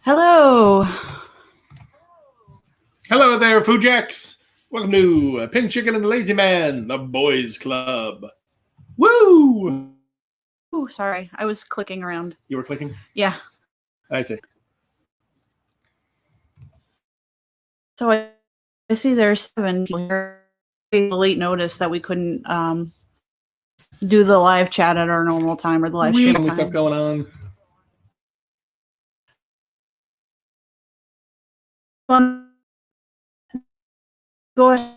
Hello. Hello there, Foodjacks. Welcome to Pink Chicken and the Lazy Man, the boys club. Woo! Oh, sorry. I was clicking around. You were clicking? Yeah. I see. So I see there's 7 people here. Late notice that we couldn't do the live chat at our normal time or the live stream time. Stuff going on. Go ahead.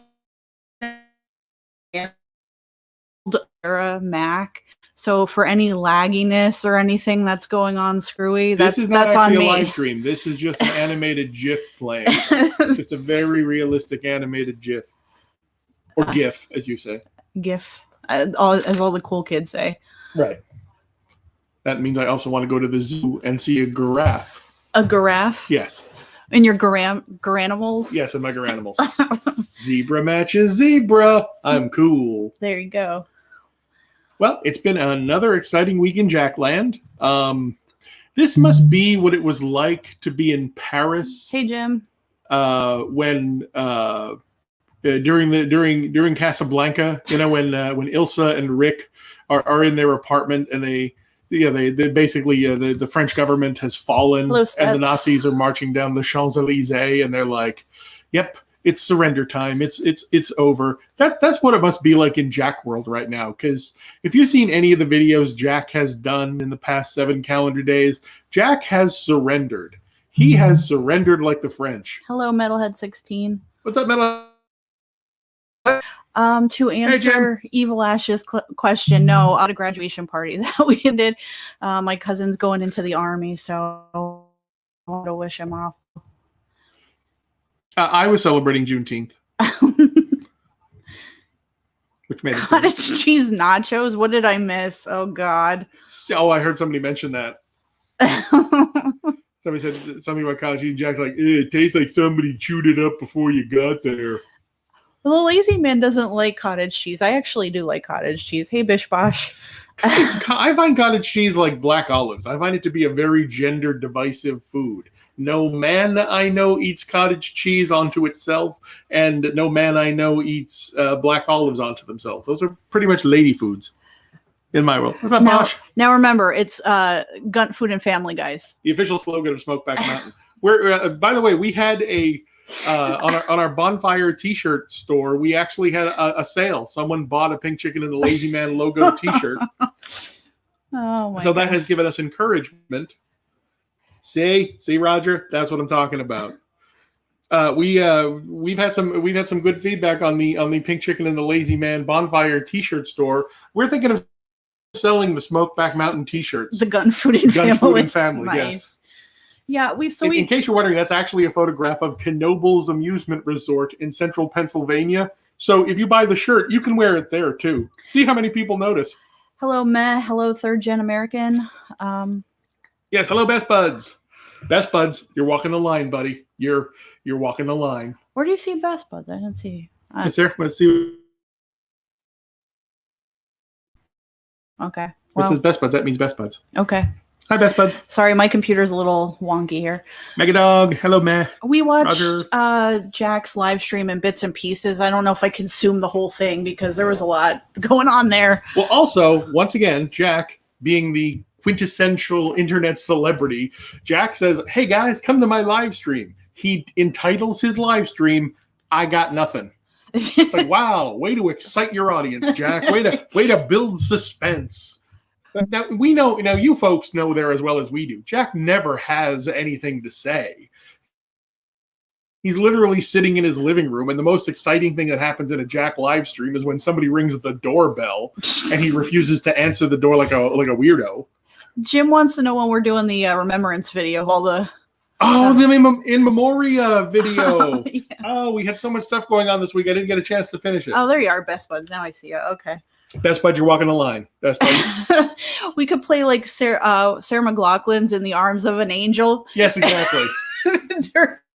Era Mac. So for any lagginess or anything that's going on screwy, that's on me. This is not actually a live stream. This is just an animated GIF playing. It's just a very realistic animated GIF. Or GIF, as you say. GIF, as all the cool kids say. Right. That means I also want to go to the zoo and see a giraffe. A giraffe? Yes. In your garanimals? Yes, in my garanimals. Zebra matches zebra. I'm cool. There you go. Well, it's been another exciting week in Jackland. This must be what it was like to be in Paris. Hey, Jim. When during Casablanca, you know, when Ilsa and Rick are in their apartment and they basically the French government has fallen and the Nazis are marching down the Champs-Élysées and they're like, "Yep, it's surrender time. It's over." That's what it must be like in Jack World right now. Because if you've seen any of the videos Jack has done in the past 7 calendar days, Jack has surrendered. He has surrendered like the French. Hello, Metalhead16. What's up, Metalhead? To answer Evil Ash's question, no, at a graduation party that we did. My cousin's going into the army, so I want to wish him off. I was celebrating Juneteenth. Which made it cottage cheese nachos? What did I miss? Oh, God. Oh, I heard somebody mention that. Somebody said something about cottage cheese. Jack's like, it tastes like somebody chewed it up before you got there. Well, the lazy man doesn't like cottage cheese. I actually do like cottage cheese. Hey, Bish Bosh. I find cottage cheese like black olives. I find it to be a very gender divisive food. No man I know eats cottage cheese onto itself, and no man I know eats black olives onto themselves. Those are pretty much lady foods in my world. What's up, Bosh? Now remember, it's Gun Food and Family, guys. The official slogan of Smokeback Mountain. We're by the way, we had a on our bonfire T-shirt store. We actually had a sale. Someone bought a Pink Chicken and the Lazy Man logo T-shirt. Oh my! So that has given us encouragement. See, Roger, that's what I'm talking about. We've had some good feedback on the Pink Chicken and the Lazy Man bonfire T-shirt store. We're thinking of selling the Smokeback Mountain T-shirts. The Gun Food and Family. Nice. Yes. Yeah, in case you're wondering, that's actually a photograph of Knobel's Amusement Resort in central Pennsylvania. So if you buy the shirt, you can wear it there too. See how many people notice. Hello, Meh. Hello, Third Gen American. Yes, hello, Best Buds. Best Buds, you're walking the line, buddy. You're walking the line. Where do you see Best Buds? I didn't see. It's there. Let's see. Okay. Well, it says Best Buds. That means Best Buds. Okay. Hi, Best Buds. Sorry, my computer's a little wonky here. Mega Dog. Hello, Meh. We watched Jack's live stream in bits and pieces. I don't know if I consumed the whole thing because there was a lot going on there. Well, also, once again, Jack, being the quintessential internet celebrity, Jack says, "Hey, guys, come to my live stream." He entitles his live stream, "I Got Nothing." It's like, wow, way to excite your audience, Jack. Way to build suspense. Now, you folks know there as well as we do. Jack never has anything to say. He's literally sitting in his living room, and the most exciting thing that happens in a Jack live stream is when somebody rings the doorbell and he refuses to answer the door like a weirdo. Jim wants to know when we're doing the remembrance video of all the... the in memoria video. Yeah. Oh, we had so much stuff going on this week. I didn't get a chance to finish it. Oh, there you are, Best Buds. Now I see you. Okay. Best Bud, you're walking the line. Best Bud. We could play like Sarah McLachlan's "In the Arms of an Angel." Yes, exactly.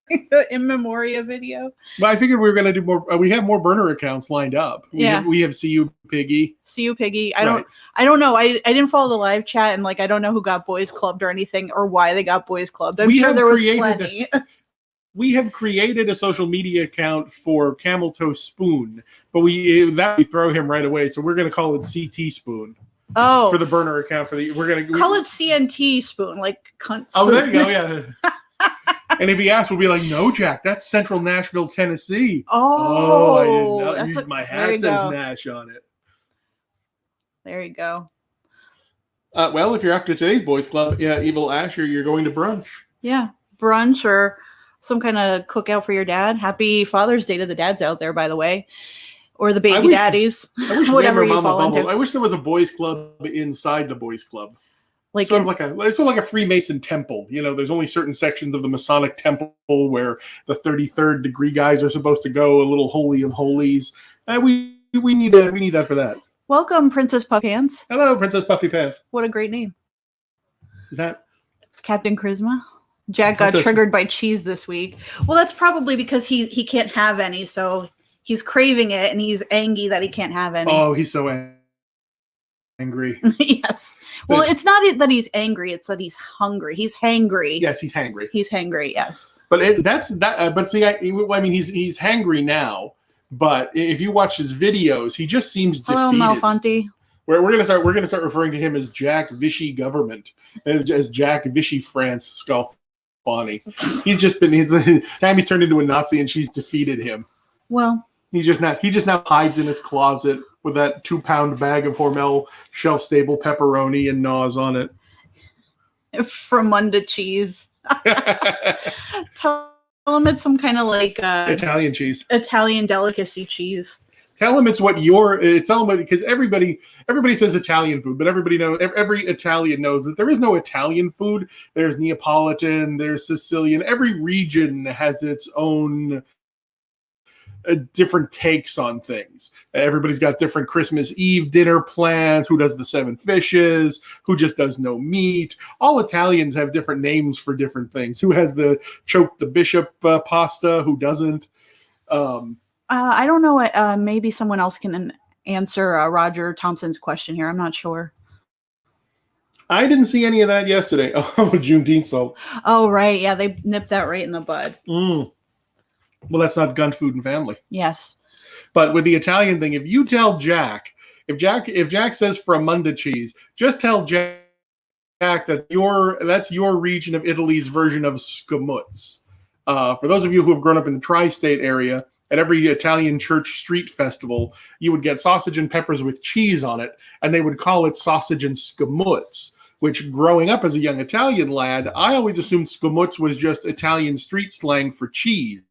The in memoria video. But I figured we were going to do more. We have more burner accounts lined up. We have CU Piggy. CU Piggy. I don't know. I didn't follow the live chat, and like I don't know who got boys clubbed or anything or why they got boys clubbed. I'm sure there was plenty. We have created a social media account for Camel Toe Spoon, but we throw him right away. So we're going to call it CT Spoon. Oh, for the burner account we're going to call it CNT Spoon, like cunt. Spoon. Oh, there you go. Yeah. And if he asks, we'll be like, "No, Jack, that's Central Nashville, Tennessee." Oh, I did not use my hat says Nash on it. There you go. Well, if you're after today's boys club, Evil Asher, you're going to brunch. Yeah, brunch or some kind of cookout for your dad. Happy Father's Day to the dads out there, by the way, or the baby daddies. I wish whatever you fall into. I wish there was a boys club inside the boys club. Like sort of like a Freemason temple. You know, there's only certain sections of the Masonic temple where the 33rd degree guys are supposed to go, a little holy of holies. We need that for that. Welcome, Princess Puffy Pants. Hello, Princess Puffy Pants. What a great name. Is that Captain Charisma? Jack got triggered by cheese this week. Well, that's probably because he can't have any, so he's craving it and he's angry that he can't have any. Oh, he's so angry. Yes. Well, it's not that he's angry; it's that he's hungry. He's hangry. Yes, he's hangry. He's hangry. Yes. But that's that. But see, I mean, he's hangry now. But if you watch his videos, he just seems defeated. Hello, Malfonte. We're gonna start referring to him as Jack Vichy Government, as Jack Vichy France Scalfani. He's turned into a Nazi, and she's defeated him. Well. He just now hides in his closet with that 2-pound bag of Hormel shelf-stable pepperoni and gnaws on it. Fromunda cheese. Tell him it's some kind of like Italian cheese. Italian delicacy cheese. Tell him it's what tell him because everybody says Italian food, but every Italian knows that there is no Italian food. There's Neapolitan, there's Sicilian. Every region has its own different takes on things. Everybody's got different Christmas Eve dinner plans. Who does the 7 fishes? Who just does no meat? All Italians have different names for different things. Who has the choke the bishop pasta? Who doesn't? I don't know. Maybe someone else can answer Roger Thompson's question here. I'm not sure. I didn't see any of that yesterday. Oh, Juneteenth salt. Oh, right. Yeah, they nipped that right in the bud. Well, that's not gun, food, and family. Yes. But with the Italian thing, if you tell Jack, if Jack says Fromunda cheese, just tell Jack that that's your region of Italy's version of scamuzz. For those of you who have grown up in the tri-state area, at every Italian church street festival, you would get sausage and peppers with cheese on it, and they would call it sausage and scamuzz, which growing up as a young Italian lad, I always assumed scamuzz was just Italian street slang for cheese.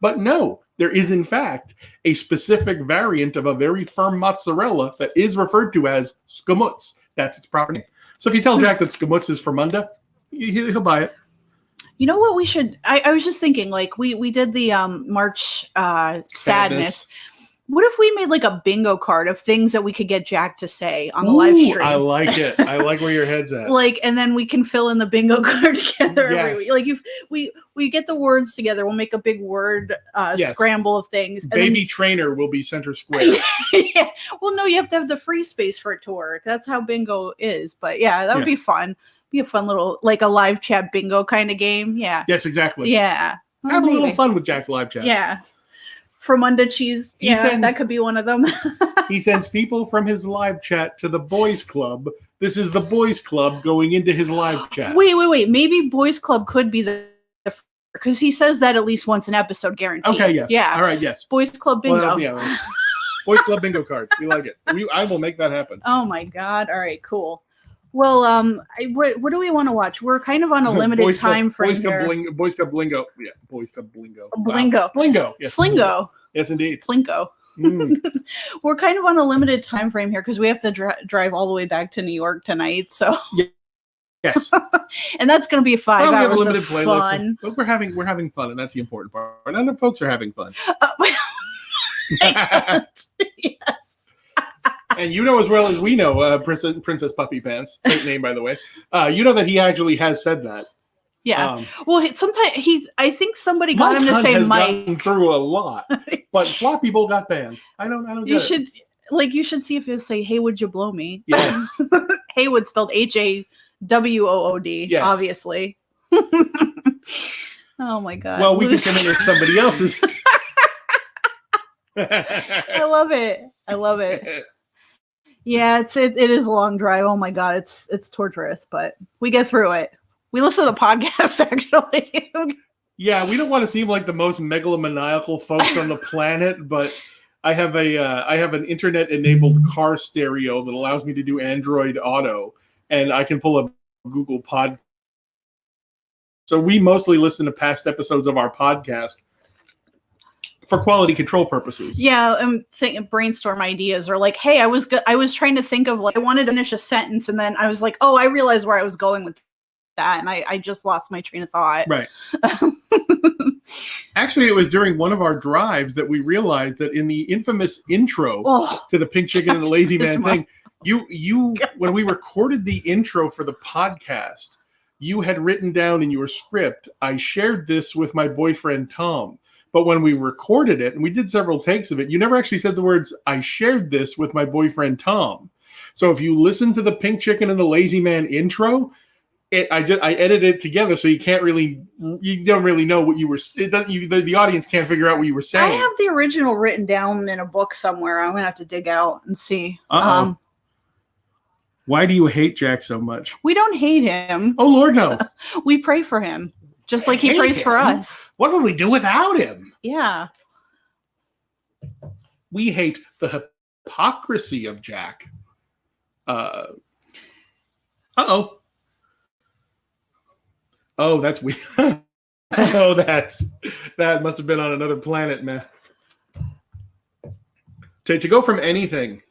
But no, there is in fact a specific variant of a very firm mozzarella that is referred to as scamuzz. That's its proper name. So if you tell Jack that scamuzz is Fromunda, he'll buy it. You know what we should? I was just thinking, like we did the March sadness. What if we made like a bingo card of things that we could get Jack to say on the live stream? I like it. I like where your head's at. Like, and then we can fill in the bingo card together. Yes. Every week. Like, if we get the words together, we'll make a big word scramble of things. And Baby trainer will be center square. Yeah. Well, no, you have to have the free space for it to work. That's how bingo is. But yeah, that would be fun. Be a fun little, like a live chat bingo kind of game. Yeah. Yes, exactly. Yeah. Well, have a little fun with Jack's live chat. Yeah. Fromunda cheese. That could be one of them. He sends people from his live chat to the boys club. This is the boys club going into his live chat. Wait. Maybe boys club could be the because he says that at least once an episode guaranteed. Okay, yes. Yeah. All right, yes. Boys club bingo. Well, boys club bingo card. We like it. I will make that happen. Oh my God. All right, cool. Well, what do we want to watch? We're kind of on a limited time frame here. Boys Club Blingo. Yeah, Boys Club Blingo. Blingo. Wow. Blingo. Yes. Slingo. Yes, indeed. Plinko. We're kind of on a limited time frame here because we have to drive all the way back to New York tonight. So yes, and that's going to be 5 hours of limited fun. But we're having fun, and that's the important part. And the folks are having fun. Yes. And you know as well as we know, Princess Puffy Pants, great name by the way. You know that he actually has said that. Yeah. Well, sometimes I think somebody got him to Hunt say has Mike. gotten through a lot, but Floppy Bowl got banned. I don't You get it. you should see if he'll say, "Hey, would you blow me?" Yes. Haywood spelled HAWOOD. Yes. Obviously. Oh my god. Well, we can come in with somebody else's. I love it. Yeah, it is a long drive. Oh my god, it's torturous, but we get through it. We listen to the podcast actually. Yeah, we don't want to seem like the most megalomaniacal folks on the planet, but I have an internet-enabled car stereo that allows me to do Android Auto, and I can pull up Google Pod. So we mostly listen to past episodes of our podcast for quality control purposes. Yeah, brainstorm ideas, or like, hey, I was trying to think of, like, I wanted to finish a sentence, and then I was like, oh, I realized where I was going with that, and I just lost my train of thought. Right. Actually, it was during one of our drives that we realized that in the infamous intro to the Pink Chicken and the Lazy Man thing, you when we recorded the intro for the podcast, you had written down in your script, I shared this with my boyfriend Tom. But when we recorded it, and we did several takes of it, you never actually said the words, I shared this with my boyfriend Tom. So if you listen to the Pink Chicken and the Lazy Man intro, I edited it together, so you don't really know what you were. The audience can't figure out what you were saying. I have the original written down in a book somewhere. I'm gonna have to dig out and see. Why do you hate Jack so much? We don't hate him. Oh Lord, no. We pray for him, just like he prays for us. What would we do without him? Yeah. We hate the hypocrisy of Jack. Oh, that's weird. Oh, that must have been on another planet, man. To go from anything,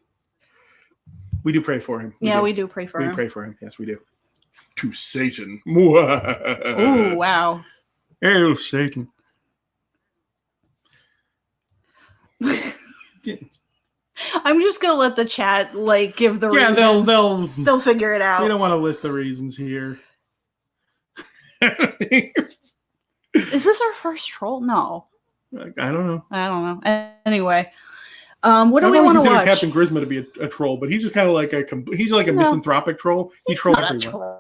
we do pray for him. We do pray for him. We pray for him. Yes, we do. To Satan. Oh, wow. Hail Satan. I'm just gonna let the chat give the reasons. They'll figure it out. We don't want to list the reasons here. Is this our first troll? No. I don't know. Anyway, what do we want to watch? Captain Grisma to be a troll, but he's just kind of like a misanthropic troll. He trolls everyone.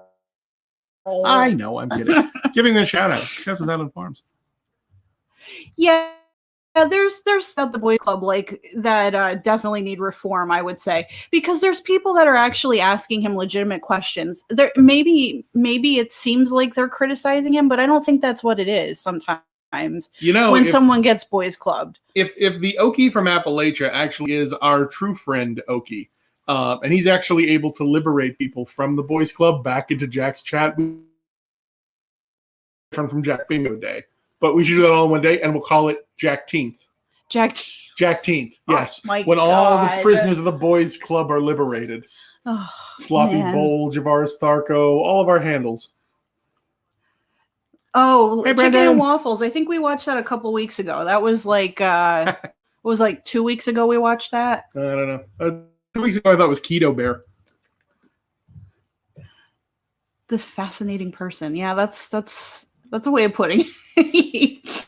I know. I'm kidding. Giving him a shout out. Shouts us out on forums. Yeah. There's stuff the boys club that definitely need reform, I would say, because there's people that are actually asking him legitimate questions. There maybe it seems like they're criticizing him, but I don't think that's what it is sometimes. When someone gets boys clubbed. If the Okie from Appalachia actually is our true friend Okie, and he's actually able to liberate people from the boys club back into Jack's chat from Jack Bingo Day. But we should do that all in one day, and we'll call it Jack-teenth. Jack-teenth, yes. Oh, when all the prisoners of the boys club are liberated. Oh, Sloppy Bowl, Javaris Tharko, all of our handles. Oh, hey, Chicken and Waffles. I think we watched that a couple weeks ago. That was it was 2 weeks ago we watched that. I don't know. 2 weeks ago I thought it was Keto Bear. This fascinating person. Yeah, that's a way of putting it.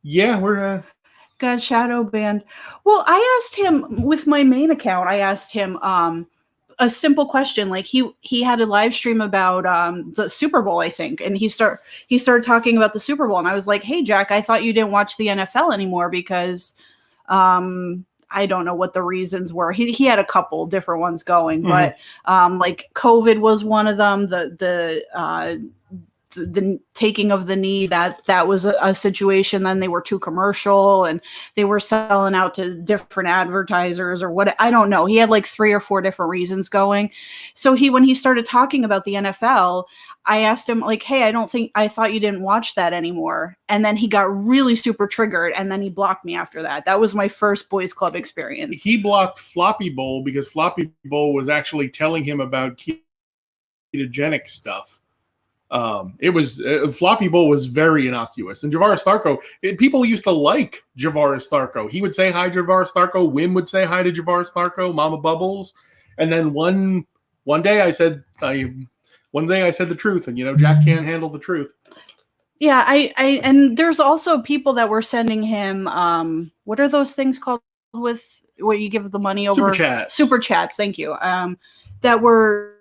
Yeah, we're got shadow banned. Well, I asked him with my main account. I asked him a simple question. Like he had a live stream about the Super Bowl, I think, and he started talking about the Super Bowl, and I was like, "Hey, Jack, I thought you didn't watch the NFL anymore because I don't know what the reasons were." He had a couple different ones going, but COVID was one of them. The taking of the knee, that was a situation. Then they were too commercial and they were selling out to different advertisers or what, I don't know. He had 3 or 4 different reasons going. So when he started talking about the NFL, I asked him hey, I thought you didn't watch that anymore. And then he got really super triggered and then he blocked me after that. That was my first boys club experience. He blocked Floppy Bowl because Floppy Bowl was actually telling him about ketogenic stuff. It was Floppy Bowl was very innocuous, and Javaris Tharko. People used to like Javaris Tharko. He would say hi to Javaris Tharko. Wim would say hi to Javaris Tharko. Mama Bubbles, and then one day I said I one day I said the truth, and Jack can't handle the truth. Yeah, and there's also people that were sending him what are those things called with where you give the money over super chats, thank you. That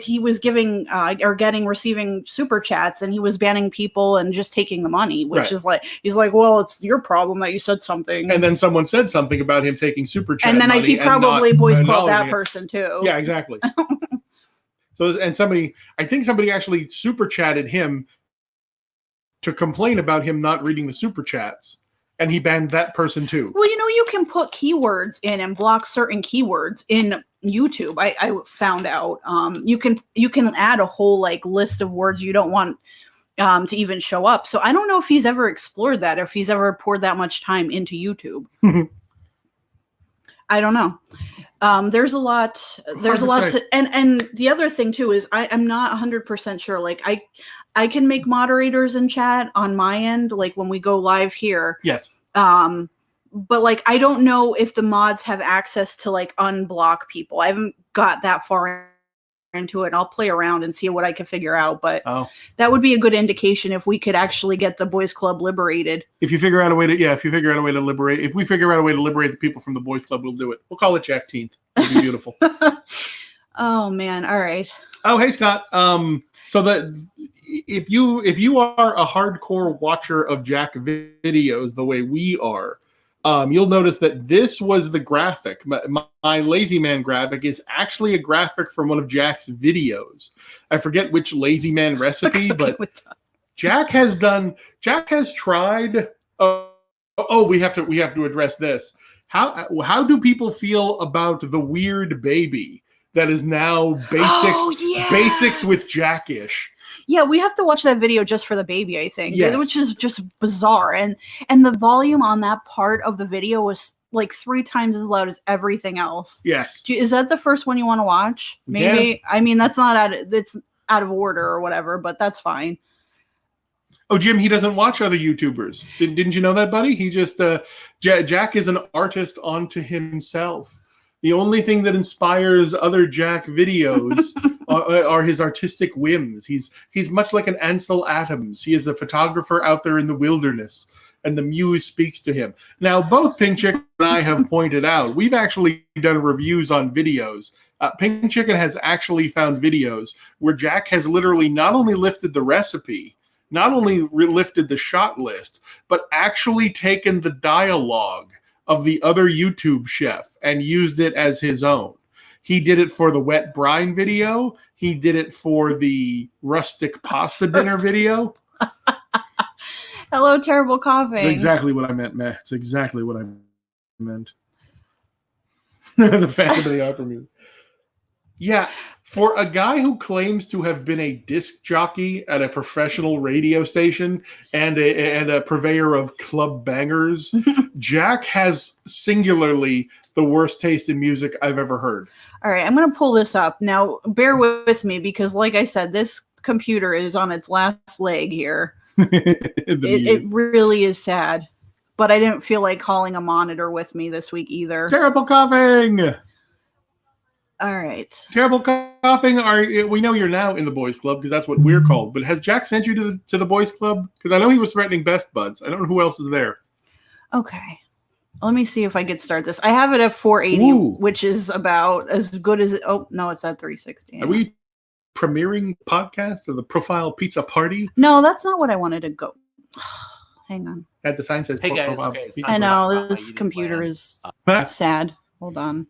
he was giving or receiving super chats, and he was banning people and just taking the money, which is like, he's like, well, it's your problem that you said something. And then someone said something about him taking super chat and then money, he probably boys clubbed that person too. Yeah, exactly. I think somebody actually super chatted him to complain about him not reading the super chats, and he banned that person too. Well, you can put keywords in and block certain keywords in YouTube. I found out you can add a whole list of words you don't want to even show up. So I don't know if he's ever explored that, or if he's ever poured that much time into YouTube. I don't know. There's a lot to, and the other thing too is I'm not 100% sure. Like I can make moderators in chat on my end, like when we go live here. Yes. But I don't know if the mods have access to unblock people. I haven't got that far into it. I'll play around and see what I can figure out. But that would be a good indication if we could actually get the boys club liberated. If we figure out a way to liberate the people from the boys club, we'll do it. We'll call it Jackteenth. It'll be beautiful. Oh man. All right. Oh, hey Scott. So that if you are a hardcore watcher of Jack videos the way we are, you'll notice that this was the graphic. My Lazy Man graphic is actually a graphic from one of Jack's videos. I forget which Lazy Man recipe, but Jack has tried. We have to address this. How do people feel about the weird baby that is now basics with Jack-ish? Yeah, we have to watch that video just for the baby, I think, yes. Which is just bizarre. And the volume on that part of the video was 3 times as loud as everything else. Yes. Is that the first one you want to watch? Maybe. Yeah. I mean, that's out of order or whatever, but that's fine. Oh, Jim, he doesn't watch other YouTubers. Didn't you know that, buddy? He just Jack is an artist unto himself. The only thing that inspires other Jack videos are his artistic whims. He's much like an Ansel Adams. He is a photographer out there in the wilderness, and the muse speaks to him. Now, both Pink Chicken and I have pointed out, we've actually done reviews on videos. Pink Chicken has actually found videos where Jack has literally not only lifted the recipe, not only lifted the shot list, but actually taken the dialogue of the other YouTube chef and used it as his own. He did it for the wet brine video. He did it for the rustic pasta dinner video. Hello, terrible coughing. That's exactly what I meant, Matt. It's exactly what I meant. The Phantom of the Opera music. Yeah, for a guy who claims to have been a disc jockey at a professional radio station and a purveyor of club bangers, Jack has singularly the worst taste in music I've ever heard. All right, I'm going to pull this up. Now, bear with me because, like I said, this computer is on its last leg here. It really is sad. But I didn't feel like calling a monitor with me this week either. Terrible coughing! All right. Terrible coughing. We know you're now in the boys club because that's what we're called. But has Jack sent you to the boys club? Because I know he was threatening Best Buds. I don't know who else is there. Okay. Let me see if I could start this. I have it at 480, which is about as good as it. Oh, no, it's at 360. Are we premiering podcast of the Profile Pizza Party? No, that's not what I wanted to go. Hang on. At the sign says, hey guys, I know this computer is sad. Hold on.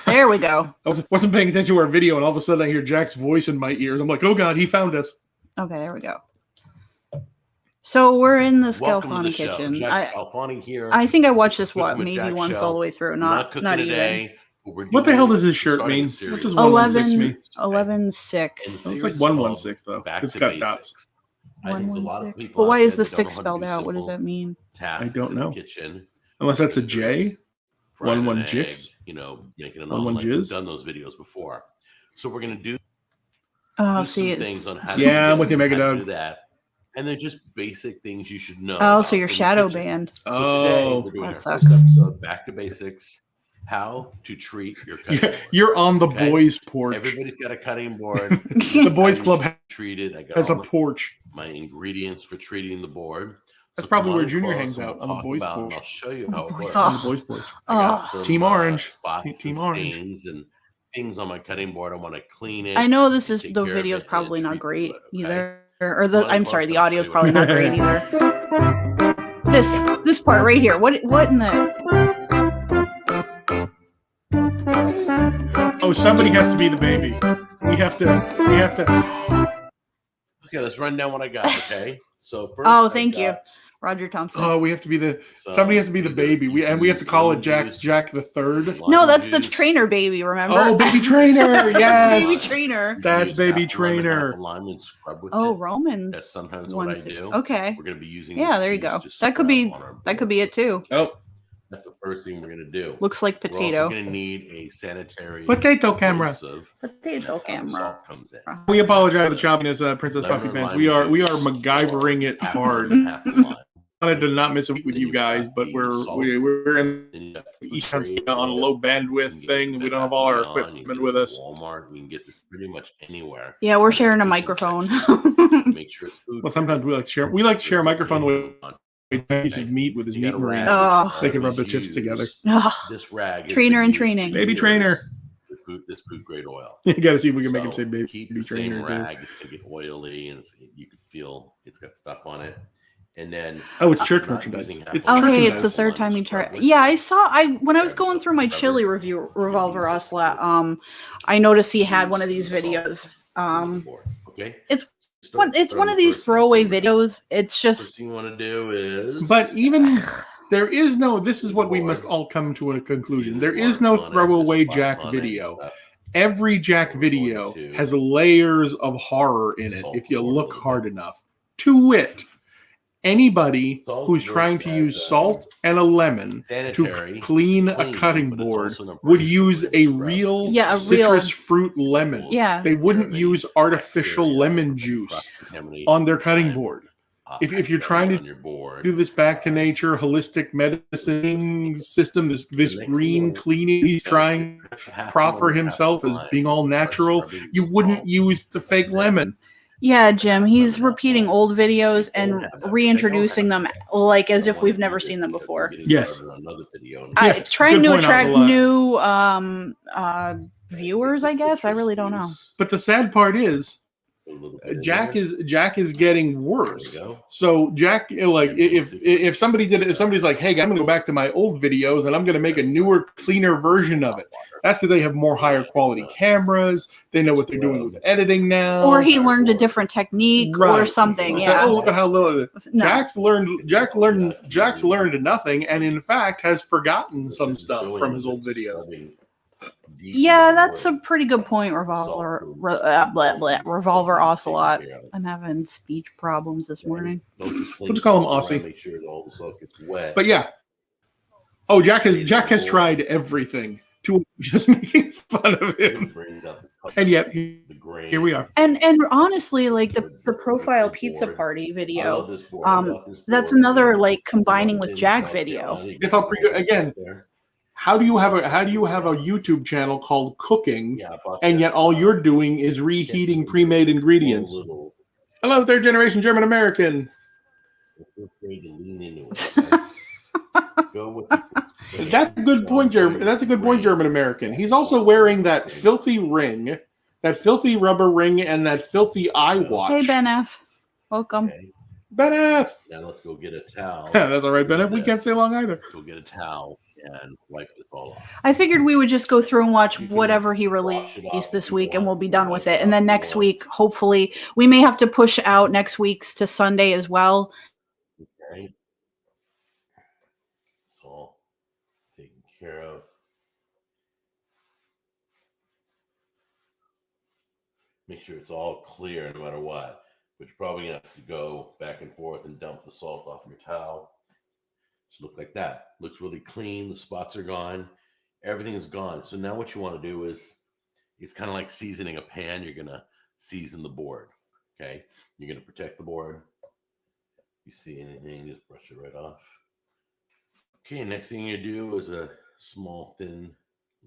There we go. I wasn't paying attention to our video, and all of a sudden I hear Jack's voice in my ears. I'm like, oh God, he found us. Okay, there we go. So we're in the Scalfani kitchen. Jack Scalfani here. I think I watched this maybe Jack once all the way through. Not today. What the hell does his shirt mean? What does 116 mean? 11-6. It's like 116 though. It's got dots. 116. But why is the 6 spelled out? What does that mean? I don't know. Unless that's a J. 11 jicks. Making an omelet. We've done those videos before. So we're going to do some things on how I'm with you, Megadog. Do that. And they're just basic things you should know. Oh, so you're shadow banned. So today we're doing our first episode, Back to Basics. how to treat your cutting board. You're on the boys' porch. Everybody's got a cutting board. The boys' club has a porch. My ingredients for treating the board. That's probably where Junior hangs out, on the boys' porch. I'll show you how it works. On the boys' porch. I got some, Team Orange. Spots Team and Orange. stains and things on my cutting board. I want to clean it. I know the video is probably not great either. Or I'm sorry, the audio is probably not great either. This part right here. What in the? Oh, somebody has to be the baby. We have to. Okay, let's run down what I got. Okay, so first. Oh, thank you, Roger Thompson. Oh, we have to be somebody has to be the baby. We have to call it Jack the Third. No, that's the trainer baby. Remember? Oh, baby trainer. Yes, baby trainer. That's baby trainer. Oh, Romans. That's sometimes what I do. Okay. We're gonna be using. Yeah, there you go. That could be it too. Oh. That's the first thing we're going to do. Looks like potato. We're also going to need a sanitary potato camera. Potato camera. Salt comes in. We apologize for the choppiness, Princess Buffy fans. We are MacGyvering it hard. Wanted to not miss a week with you guys, but we're in East on a low bandwidth thing. We don't have all our equipment with us. Walmart, we can get this pretty much anywhere. Yeah, we're sharing a microphone. Make sure it's food. Well, sometimes we like to share. We like to share a microphone with a piece of meat with his meat ring. They can rub the tips together. This rag. Trainer in training. Baby trainer. This food grade oil. You got to see if we can make him say baby trainer. Same rag. It's gonna be oily, and you can feel it's got stuff on it. And then it's church merchandise. It's the third time you try. Yeah, when I was going through my chili review, Revolver Ocelot. I noticed he had one of these videos. Okay. It's one of these throwaway videos. It's just. First thing you want to do is. But even there is no. This is what we must all come to a conclusion. There is no throwaway Jack video. Every Jack video has layers of horror in it if you look hard enough. To wit, anybody who's trying to use salt and a lemon to clean a cutting board would use a real citrus fruit lemon. Yeah. They wouldn't use artificial lemon juice on their cutting board. If you're trying to do this back to nature, holistic medicine system, this green cleaning, he's trying to proffer himself as being all natural, you wouldn't use the fake lemon. Yeah, Jim, he's repeating old videos and reintroducing them like as if we've never seen them before. Yes. Trying to attract new viewers, I guess. I really don't know. But the sad part is Jack is getting worse. So Jack, like if somebody's like, hey, I'm gonna go back to my old videos and I'm gonna make a newer, cleaner version of it. That's because they have more higher quality cameras. They know what they're doing with editing now. Or he learned a different technique or something. Yeah. Look at how little Jack's learned nothing, and in fact has forgotten some stuff from his old videos. Yeah, that's a pretty good point, Revolver Ocelot. I'm having speech problems this morning. We'll just call him Aussie. But yeah. Oh, Jack has tried everything to just making fun of him. And yet here we are. And honestly, like the profile pizza party video, that's another like combining with Jack video. It's all pretty good. Again, how do you have a YouTube channel called Cooking, and yet all you're doing is reheating pre-made ingredients? Hello, third generation German American. That's a good point, German. That's a good point, German American. He's also wearing that filthy ring, that filthy rubber ring, and that filthy eye watch. Hey, Ben F. Welcome. Okay. Ben F. Now let's go get a towel. Yeah, that's all right, Ben F. We can't stay long either. Go get a towel and wipe this all off. I figured we would just go through and watch whatever he released this week, and we'll be done with it. And then next week, hopefully, we may have to push out next week's to Sunday as well. Okay. It's all taken care of. Make sure it's all clear no matter what. But you're probably going to have to go back and forth and dump the salt off your towel. Just look like that. Looks really clean. The spots are gone. Everything is gone. So now what you want to do is, it's kind of like seasoning a pan. You're going to season the board. Okay? You're going to protect the board. You see anything, just brush it right off. Okay, next thing you do is a small thin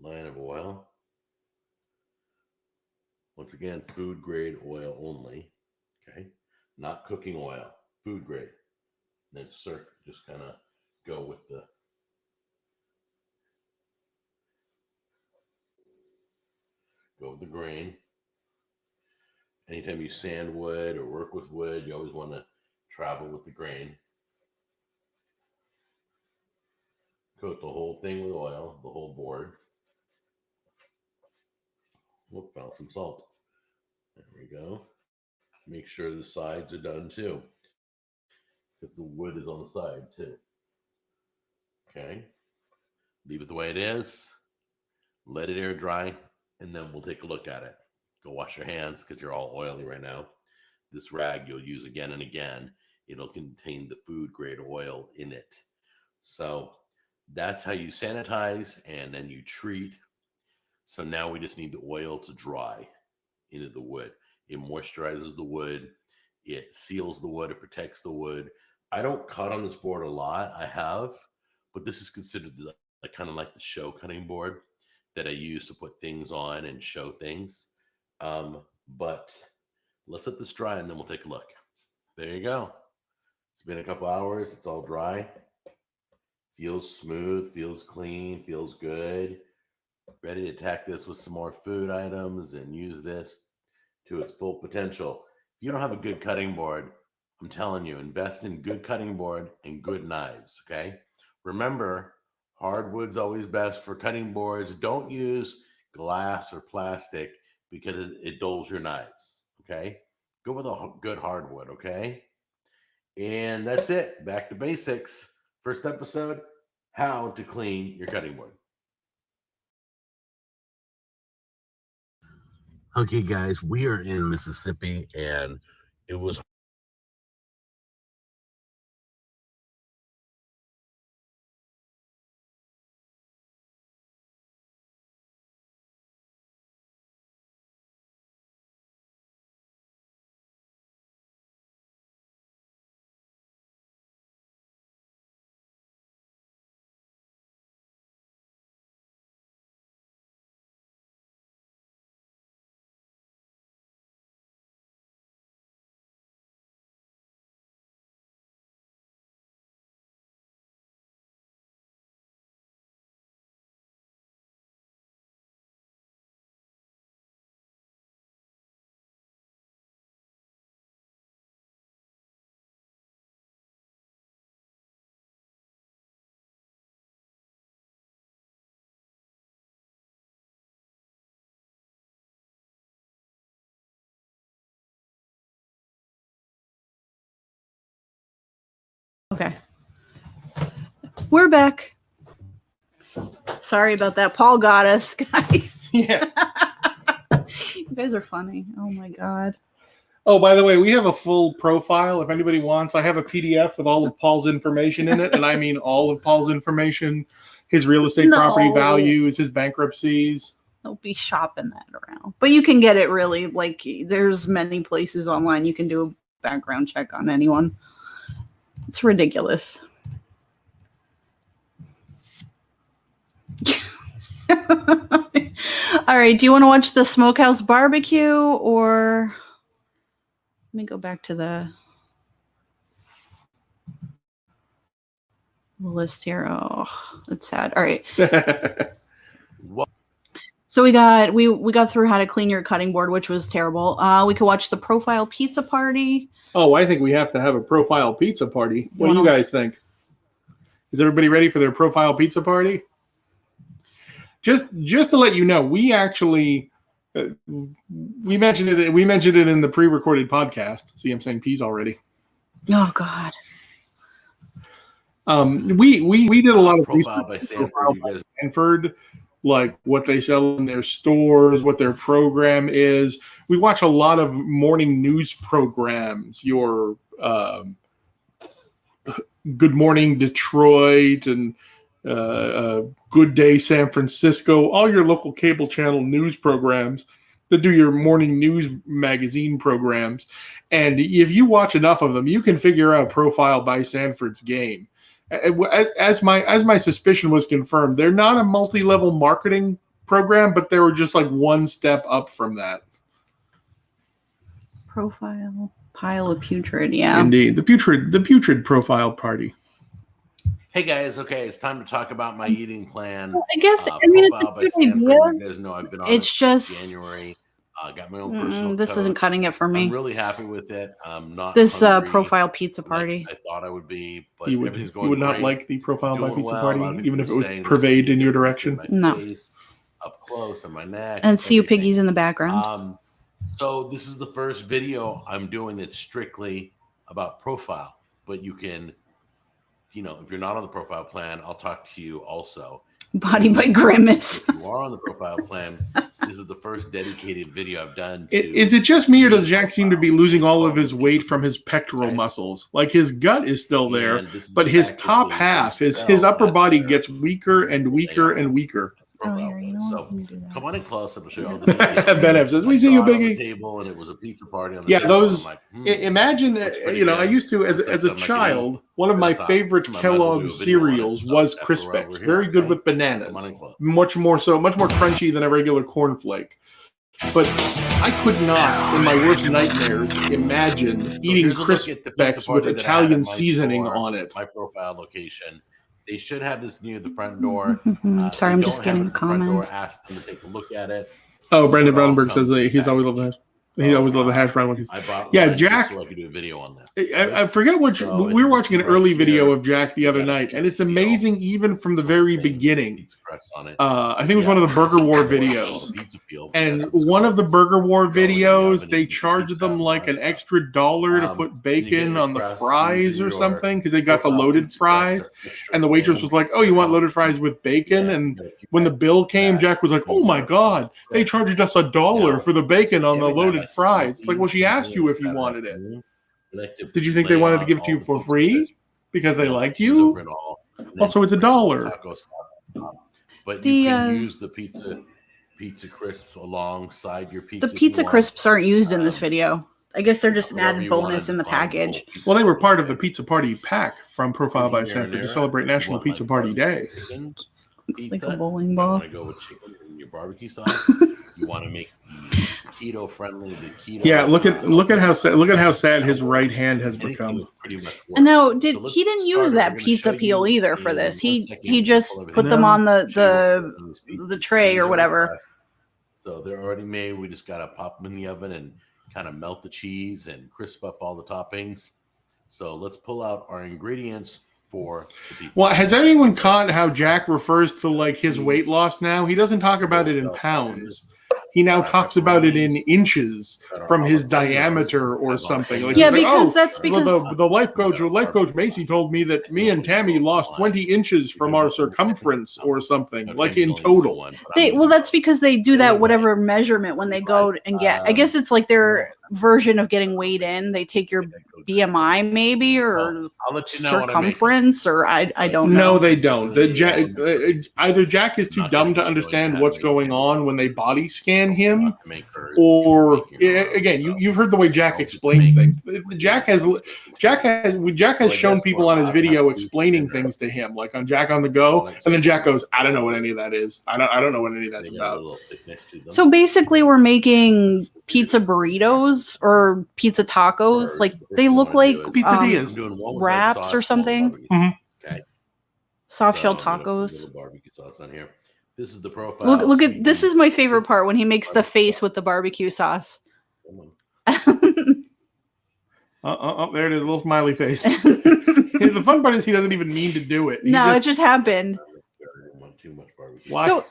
line of oil. Once again, food grade oil only. Okay, not cooking oil, food grade. And then just kind of go with the grain. Anytime you sand wood or work with wood, you always want to travel with the grain. Coat the whole thing with oil, the whole board. Whoop, found some salt. There we go. Make sure the sides are done too, because the wood is on the side too. Okay. Leave it the way it is. Let it air dry, and then we'll take a look at it. Go wash your hands because you're all oily right now. This rag you'll use again and again. It'll contain the food grade oil in it. So that's how you sanitize and then you treat. So now we just need the oil to dry into the wood. It moisturizes the wood. It seals the wood. It protects the wood. I don't cut on this board a lot. I have, but this is considered kind of like the show cutting board that I use to put things on and show things. But let's let this dry and then we'll take a look. There you go. It's been a couple hours. It's all dry. Feels smooth, feels clean, feels good. Ready to attack this with some more food items and use this to its full potential. If you don't have a good cutting board, I'm telling you, invest in good cutting board and good knives, okay? Remember, hardwood's always best for cutting boards. Don't use glass or plastic because it dulls your knives, okay? Go with a good hardwood, okay? And that's it. Back to basics. First episode, how to clean your cutting board. Okay, guys, we are in Mississippi, and it was Okay. We're back. Sorry about that. Paul got us, guys. Yeah. You guys are funny. Oh my God. Oh, by the way, we have a full profile. If anybody wants, I have a PDF with all of Paul's information in it. And I mean all of Paul's information, his real estate property values, his bankruptcies. Don't be shopping that around. But you can get it really, like, there's many places online you can do a background check on anyone. It's ridiculous. All right. Do you want to watch the Smokehouse Barbecue, or let me go back to the list here. Oh, that's sad. All right. So we got through how to clean your cutting board, which was terrible. We could watch the Profile Pizza Party. Oh, I think we have to have a profile pizza party. What do you guys think? Is everybody ready for their profile pizza party? Just to let you know, we actually we mentioned it. We mentioned it in the pre-recorded podcast. See, I'm saying peas already. Oh God. We did a lot of profile by Sanford, like what they sell in their stores, what their program is. We watch a lot of morning news programs. Your Good Morning Detroit and Good Day San Francisco, all your local cable channel news programs that do your morning news magazine programs. And if you watch enough of them, you can figure out Profile by Sanford's game. as my suspicion was confirmed, they're not a multi-level marketing program, but they were just like one step up from that. Profile pile of putrid, yeah. Indeed, the putrid profile party. Hey guys, okay, it's time to talk about my eating plan. Well, I guess I mean it's a Profile by good Stanford. idea. You guys know I've been on It's it just since January. Got my own personal. this isn't coach. cutting it for me. I'm really happy with it. I'm not This hungry profile pizza party. like I thought I would be, but You everything's would going not great. like the profile by Doing pizza well. A lot of party, people even if it are would saying they're pervade seeing in your difference in direction. my No. face, up close, and my neck, And see you everything. piggies in the background. So this is the first video I'm doing that's strictly about profile, but you can, you know, if you're not on the profile plan, I'll talk to you also. Body by Grimace. If you are on the profile plan, this is the first dedicated video I've done. Is it just me, or does Jack seem to be losing all of his weight from his pectoral muscles? Like his gut is still there, but his top half, his upper body gets weaker and weaker and weaker. Oh, here, you know what? So Let me do that. come on in close. I'm show you all the videos. Ben F says, "We I see you, saw it on the Biggie." table, and it was a pizza party on the Yeah, table. those. I'm like, Imagine, looks pretty you know, I good. used to, as Looks like a something I could child, one of eat. my I thought, favorite I might as well do a Kellogg's video on it. cereals So was that's why we're Crispix. here, Very good okay? with Come on bananas. in close. Much more crunchy than a regular cornflake. But I could not, in my worst nightmares, imagine eating here's a look at the pizza Crispix with party that I had at Italian my seasoning store, on it. My profile location. They should have this near the front door. Sorry, I'm just getting comments. Ask them to take a look at it. Oh, See Brandon what all Brandenburg says comes in that he's always loved the hash. He always loved the hash brown monkeys. I bought Yeah, one Jack. just so I could do a video on that. I forget which. So, we were watching an right early video here, of Jack the other got a night, and pizza it's amazing even from the very beginning. Pizza crust on it. I think it was one of the Burger War videos. Pizza peel, And that's what it's one of called. the Burger War Go in the videos, oven they and charged pizza them like an stuff. extra $1 to put You bacon get your on the crust, fries these are or your something because they got the profile loaded pizza fries. crust, they're extra And the waitress thin. was like, "Oh, you want loaded fries with bacon?" And when the bill came, Jack was like, "Oh my God, they charged us $1 for the bacon on the loaded fries." It's like, well, she asked you if you wanted it. Did you think they wanted to give it to you for free because they liked you? Also, it's $1. But you can use the pizza crisps alongside your pizza. The pizza crisps aren't used in this video. I guess they're just an added bonus in the package. Well, they were part of the Pizza Party pack from Profile by Stanford to celebrate National Pizza Party Day. It's like a bowling ball. You want to go with chicken and your barbecue sauce. You want to make the keto friendly. The keto. Yeah, look at how sad his right hand has become. And now, he didn't use that pizza peel either for this. He just put them on the tray or whatever. So they're already made. We just gotta pop them in the oven and kind of melt the cheese and crisp up all the toppings. So let's pull out our ingredients for the pizza. Well, has anyone caught how Jack refers to like his weight loss now? He doesn't talk about it in pounds. He now talks about it in inches from his diameter or something. Like yeah, he's because like, that's because the life coach Macy told me that me and Tammy lost 20 inches from our circumference or something, like in total. That's because they do that whatever measurement when they go and get. I guess it's like their version of getting weighed in. They take your BMI maybe or circumference or I don't know. No, they don't. Either Jack is too dumb to understand what's going on when they body scan him, or again, you've heard the way Jack explains things. Jack has shown people on his video explaining things to him, like on Jack on the Go, and then Jack goes, "I don't know what any of that is. I don't know what any of that's about." So basically, we're making pizza burritos or pizza tacos. Like they look like pizzadillas, wraps or something. Mm-hmm. Okay. Soft shell tacos. Barbecue sauce on here. This is the profile. Look at this is my favorite part when he makes the face with the barbecue sauce. There it is, a little smiley face. The fun part is he doesn't even mean to do it. It just happened. Why? So,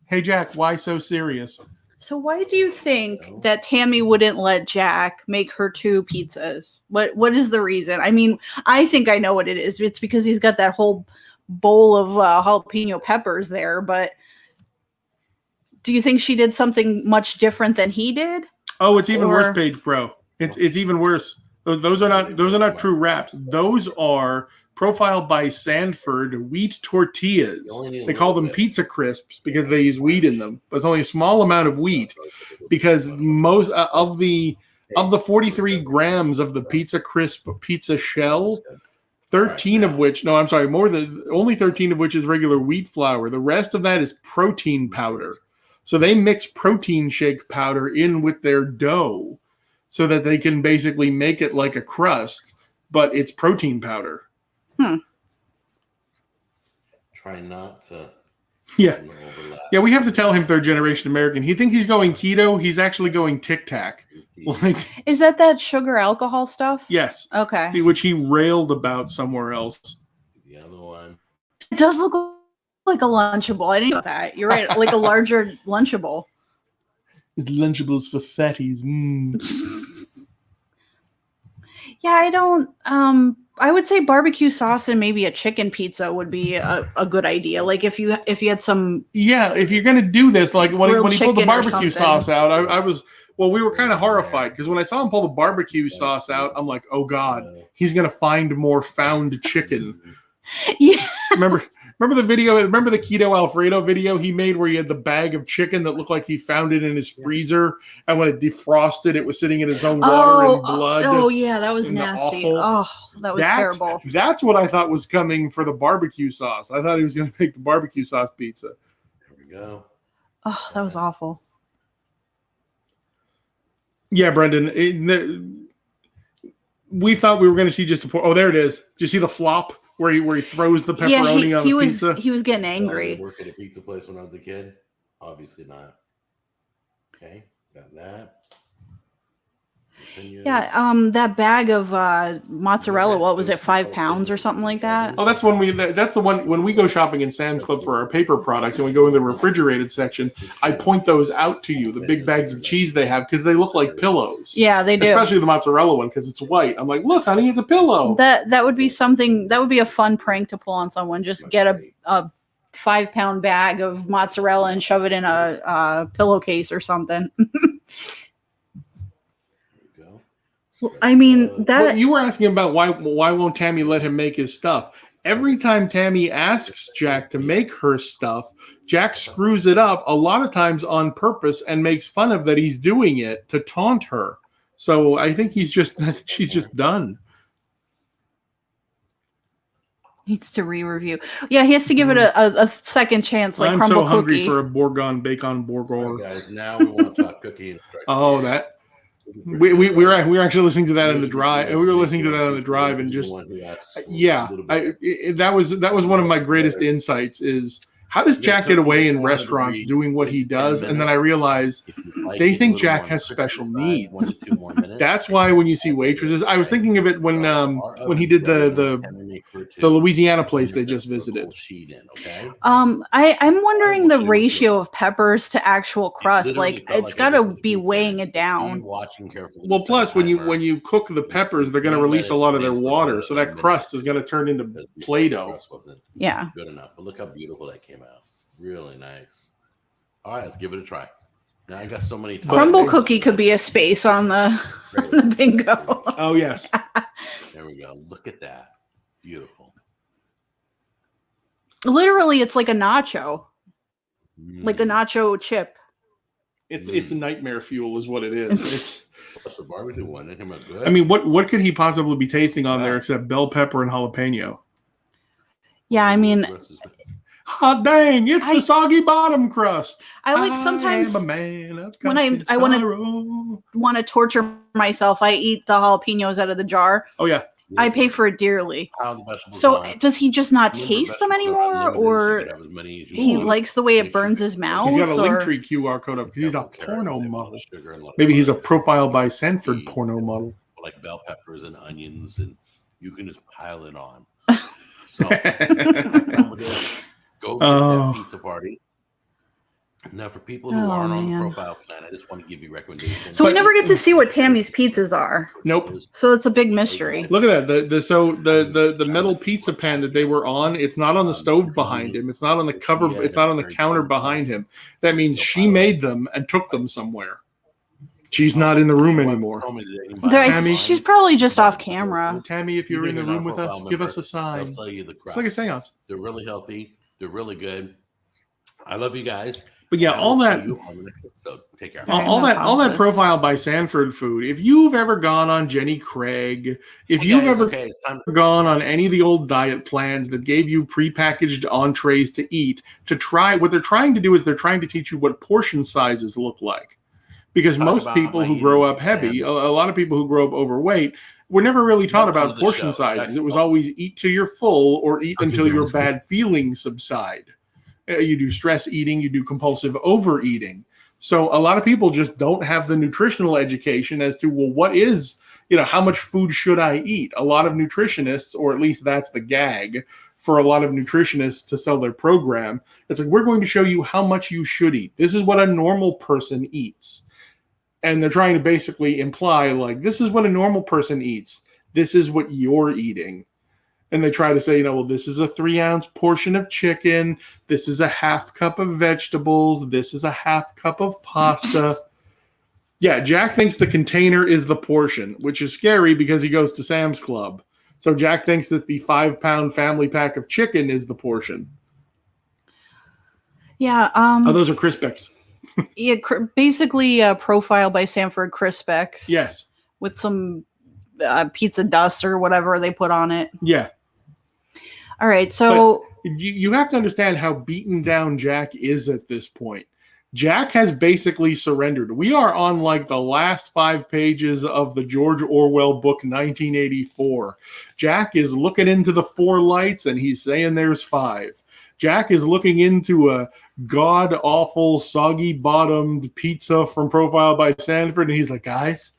hey Jack, why so serious? So why do you think that Tammy wouldn't let Jack make her 2 pizzas? What is the reason? I mean, I think I know what it is. It's because he's got that whole bowl of jalapeno peppers there, but do you think she did something much different than he did? Oh, it's even worse, Paige, bro. It's even worse. Those are not true wraps. Those are Profile by Stanford wheat tortillas. They call them pizza crisps because they use wheat in them, but it's only a small amount of wheat because most of the 43 grams of the pizza crisp pizza shell, 13 Right, of which, no, I'm sorry, only 13 of which is regular wheat flour. The rest of that is protein powder. So they mix protein shake powder in with their dough so that they can basically make it like a crust, but it's protein powder. Try not to. Yeah. Overlap. Yeah, we have to tell him third generation American. He thinks he's going keto. He's actually going Tic Tac. Like, is that sugar alcohol stuff? yes. Okay. Which he railed about somewhere else. The other one. It does look like a Lunchable. I didn't know that. You're right. Like a larger Lunchable. It's Lunchables for fatties. Yeah, I don't. I would say barbecue sauce and maybe a chicken pizza would be a good idea. Like if you had some. Yeah, if you're gonna do this, like when he pulled the chicken or barbecue something. sauce out, I was. Well, we were kind of horrified because when I saw him pull the barbecue sauce out, I'm like, oh God, he's gonna find more found chicken. Yeah. Remember the video? Remember the Keto Alfredo video he made where he had the bag of chicken that looked like he found it in his freezer, and when it defrosted, it was sitting in its own water and blood. Oh yeah, that was and nasty. awful. Oh, that was terrible. That's what I thought was coming for the barbecue sauce. I thought he was going to make the barbecue sauce pizza. There we go. Oh, that was awful. Yeah, Brendan. We thought we were going to see just a. Oh, there it is. Did you see the flop? Where he throws the pepperoni on the pizza. He was getting angry. Work at a pizza place when I was a kid? Obviously not. Okay, got that. Continue. Yeah, that bag of mozzarella. What was it? 5 pounds or something like that. Oh, that's that's the one when we go shopping in Sam's Club for our paper products and we go in the refrigerated section. I point those out to you, the big bags of cheese they have, because they look like pillows. Yeah, they do. Especially the mozzarella one because it's white. I'm like, look, honey, it's a pillow. That would be something. That would be a fun prank to pull on someone. Just get a 5 pound bag of mozzarella and shove it in a pillowcase or something. I mean, Well, you were asking about why won't Tammy let him make his stuff? Every time Tammy asks Jack to make her stuff, Jack screws it up a lot of times on purpose and makes fun of that he's doing it to taunt her. So I think she's just done. Needs to re-review. Yeah, he has to give it a second chance, like I'm crumble so hungry cookie. for a Bourgogne bacon bourgogne. Right, guys, now we want to talk cookie. Oh, that. We were actually listening to that in the drive. We were listening to that on the drive, and just that was one of my greatest insights is how does Jack get away in restaurants doing what he does? And then I realized they think Jack has special needs. That's why when you see waitresses, I was thinking of it when he did the Louisiana place they just visited. I'm wondering the ratio of peppers to actual crust. Like it's got to be weighing it down. Well, plus when you cook the peppers, they're going to release a lot of their water, so that crust is going to turn into Play-Doh. Yeah, good enough. But look how beautiful that came out. Really nice. All right, let's give it a try. Now I got so many. Crumble cookie could be a space on the bingo. Oh yes. There we go. Look at that. Beautiful. Literally, it's like a nacho, like a nacho chip. It's a nightmare fuel, is what it is. What's the barbecue one? That came out good. I mean, what could he possibly be tasting on there except bell pepper and jalapeno? Yeah, I mean, hot dang! It's the soggy bottom crust. I like sometimes I'm a man of when I want to torture myself, I eat the jalapenos out of the jar. Oh yeah. I pay for it dearly. So does he just not taste them anymore, or he likes the way it burns his mouth? He's got a Linktree QR code up because he's a porno model. Maybe he's a Profile by Sanford porno model. Like bell peppers and onions, and you can just pile it on. So go to that pizza party. Now, for people who aren't on the profile plan, I just want to give you recommendations. So we never get to see what Tammy's pizzas are. Nope. So it's a big mystery. Look at that. The metal pizza pan that they were on, it's not on the stove behind him. It's not on the cover. It's not on the counter behind him. That means she made them and took them somewhere. She's not in the room anymore. Tammy, she's probably just off camera. Tammy, if you're in the room with us, give us a sign. I'll sell you the it's like a seance. They're really healthy. They're really good. I love you guys. But yeah, I all will that. see you on the next episode. Take care. All right, All that this. profile by Sanford food. If you've ever gone on Jenny Craig, if you've ever it's time gone on any of the old diet plans that gave you prepackaged entrees to eat, to try, what they're trying to do is they're trying to teach you what portion sizes look like. Because most people who grow up heavy, a lot of people who grow up overweight, were never really taught about portion sizes. It was always eat till you're full or eat until your bad feelings subside. You do stress eating, you do compulsive overeating. So a lot of people just don't have the nutritional education as to, well, what is, how much food should I eat? A lot of nutritionists, or at least that's the gag for a lot of nutritionists to sell their program. It's like, we're going to show you how much you should eat. This is what a normal person eats. And they're trying to basically imply, like, this is what a normal person eats. This is what you're eating. And they try to say, well, this is a 3-ounce portion of chicken. This is a half cup of vegetables. This is a half cup of pasta. Yeah, Jack thinks the container is the portion, which is scary because he goes to Sam's Club. So Jack thinks that the 5-pound family pack of chicken is the portion. Yeah. Those are Crispix. Yeah, basically a profile by Sanford Crispix. Yes. With some pizza dust or whatever they put on it. Yeah. All right, so you have to understand how beaten down Jack is at this point. Jack has basically surrendered. We are on like the last 5 pages of the George Orwell book 1984. Jack is looking into the 4 lights and he's saying there's 5. Jack is looking into a god-awful, soggy-bottomed pizza from Profile by Sanford, and he's like, guys,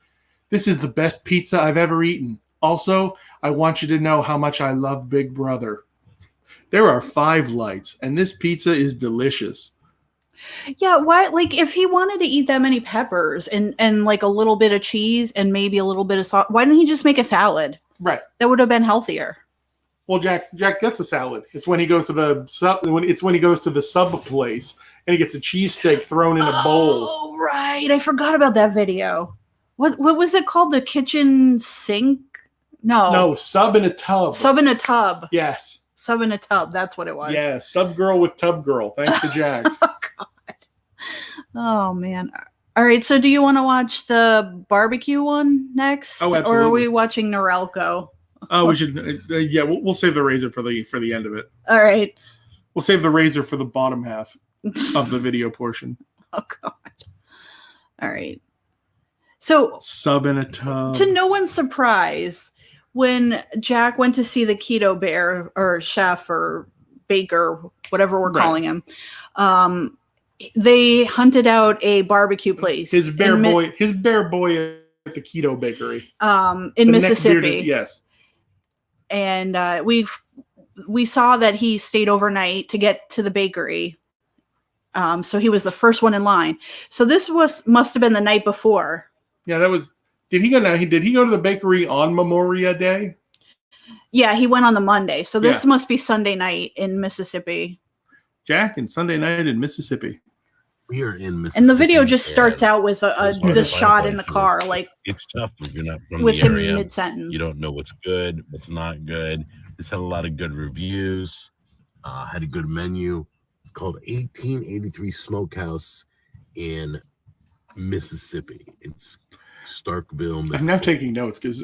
this is the best pizza I've ever eaten. Also, I want you to know how much I love Big Brother. There are 5 lights, and this pizza is delicious. Yeah, why? Like, if he wanted to eat that many peppers and like a little bit of cheese and maybe a little bit of salt, why didn't he just make a salad? Right. That would have been healthier. Well, Jack gets a salad. It's when he goes to the sub place and he gets a cheesesteak thrown in a bowl. Oh, right. I forgot about that video. What was it called? The kitchen sink? No, sub in a tub. Sub in a tub. Yes. Sub in a tub. That's what it was. Yeah, sub girl with tub girl. Thanks to Jack. Oh, God. Oh, man. All right. So do you want to watch the barbecue one next? Oh, absolutely. Or are we watching Norelco? Oh, we should. Yeah, we'll save the razor for the end of it. All right. We'll save the razor for the bottom half of the video portion. Oh, God. All right. So sub in a tub. To no one's surprise, when Jack went to see the keto bear or chef or baker, whatever we're calling him, they hunted out a barbecue place. His bear boy at the keto bakery. In Mississippi. Yes. And we saw that he stayed overnight to get to the bakery. So he was the first one in line. So this must have been the night before. Yeah, that was. Did he go now? Did he go to the bakery on Memorial Day? Yeah, he went on the Monday. So this must be Sunday night in Mississippi. Jack and Sunday night in Mississippi. We are in Mississippi. And the video just starts out with this shot in the car, like it's tough if you're not from with the him area. mid-sentence. You don't know what's good, what's not good. This had a lot of good reviews. Had a good menu. It's called 1883 Smokehouse in Mississippi. It's Starkville, Mississippi. I'm now taking notes because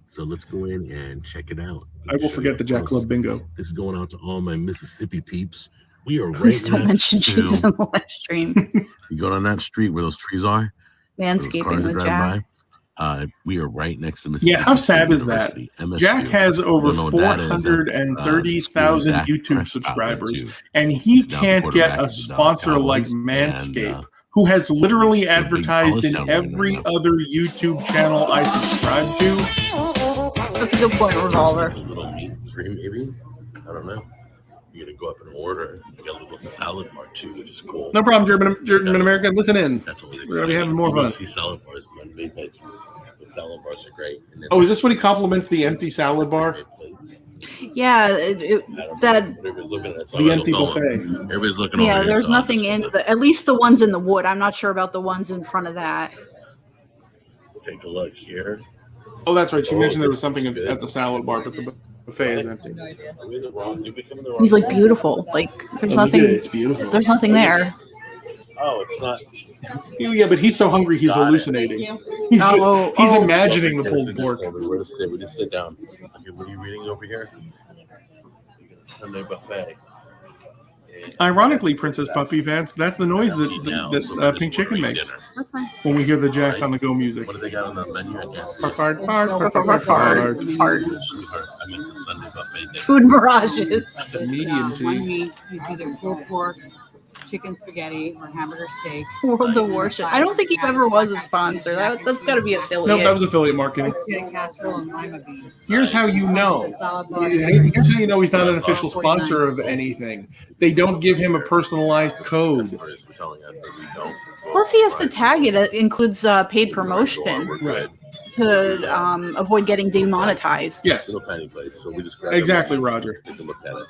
so let's go in and check it out. I will forget the Jack Club bingo. This is going out to all my Mississippi peeps. We are Please right don't mention cheese in the live stream. You go down that street where those trees are. Manscaping with Jack. We are right next to Mississippi. Yeah, how sad is that? MSU. Jack has over 430,000 YouTube subscribers, and he can't get a sponsor like Manscaped, who has literally advertised in every other YouTube channel I subscribe to. That's a good point, Revolver. A little meat cream, maybe? I don't know. You're going to go up and order. You got a little salad bar, too, which is cool. No problem, German American. Listen in. That's always exciting. We're already having more fun. See salad bars, man. The salad bars are great. Oh, is this what he compliments the empty salad bar? Yeah, the empty buffet. Everybody's looking. Yeah, over there's nothing in at least the ones in the wood. I'm not sure about the ones in front of that. Take a look here. Oh, that's right. She mentioned there was something at the salad bar, but the buffet is empty. He's like beautiful. Like there's nothing. It's beautiful. There's nothing there. Oh, it's not. Yeah, but he's so hungry he's hallucinating. He's, he's imagining the pulled pork. Where to sit? We just sit down. Okay, what are you reading over here? Sunday buffet. Ironically, Princess Puppy Pants, that's the noise that Pink Chicken makes when we hear the Jack on the Go music. What do they got on the menu? I can't see. Fart. I meant the Sunday buffet. Food mirages. Medium One meat, you either pulled pork, chicken spaghetti, or hamburger steak. World of Worship. I don't think he ever was a sponsor. That's got to be affiliate. Nope, that was affiliate marketing. Potato casserole and lima beans. Here's how you know. Here's how you know he's not an official sponsor of anything. They don't give him a personalized code. Plus, he has to tag it. It includes paid promotion Right. to avoid getting demonetized. Yes. Little tiny place. So we just Exactly, Roger. Take a look at it.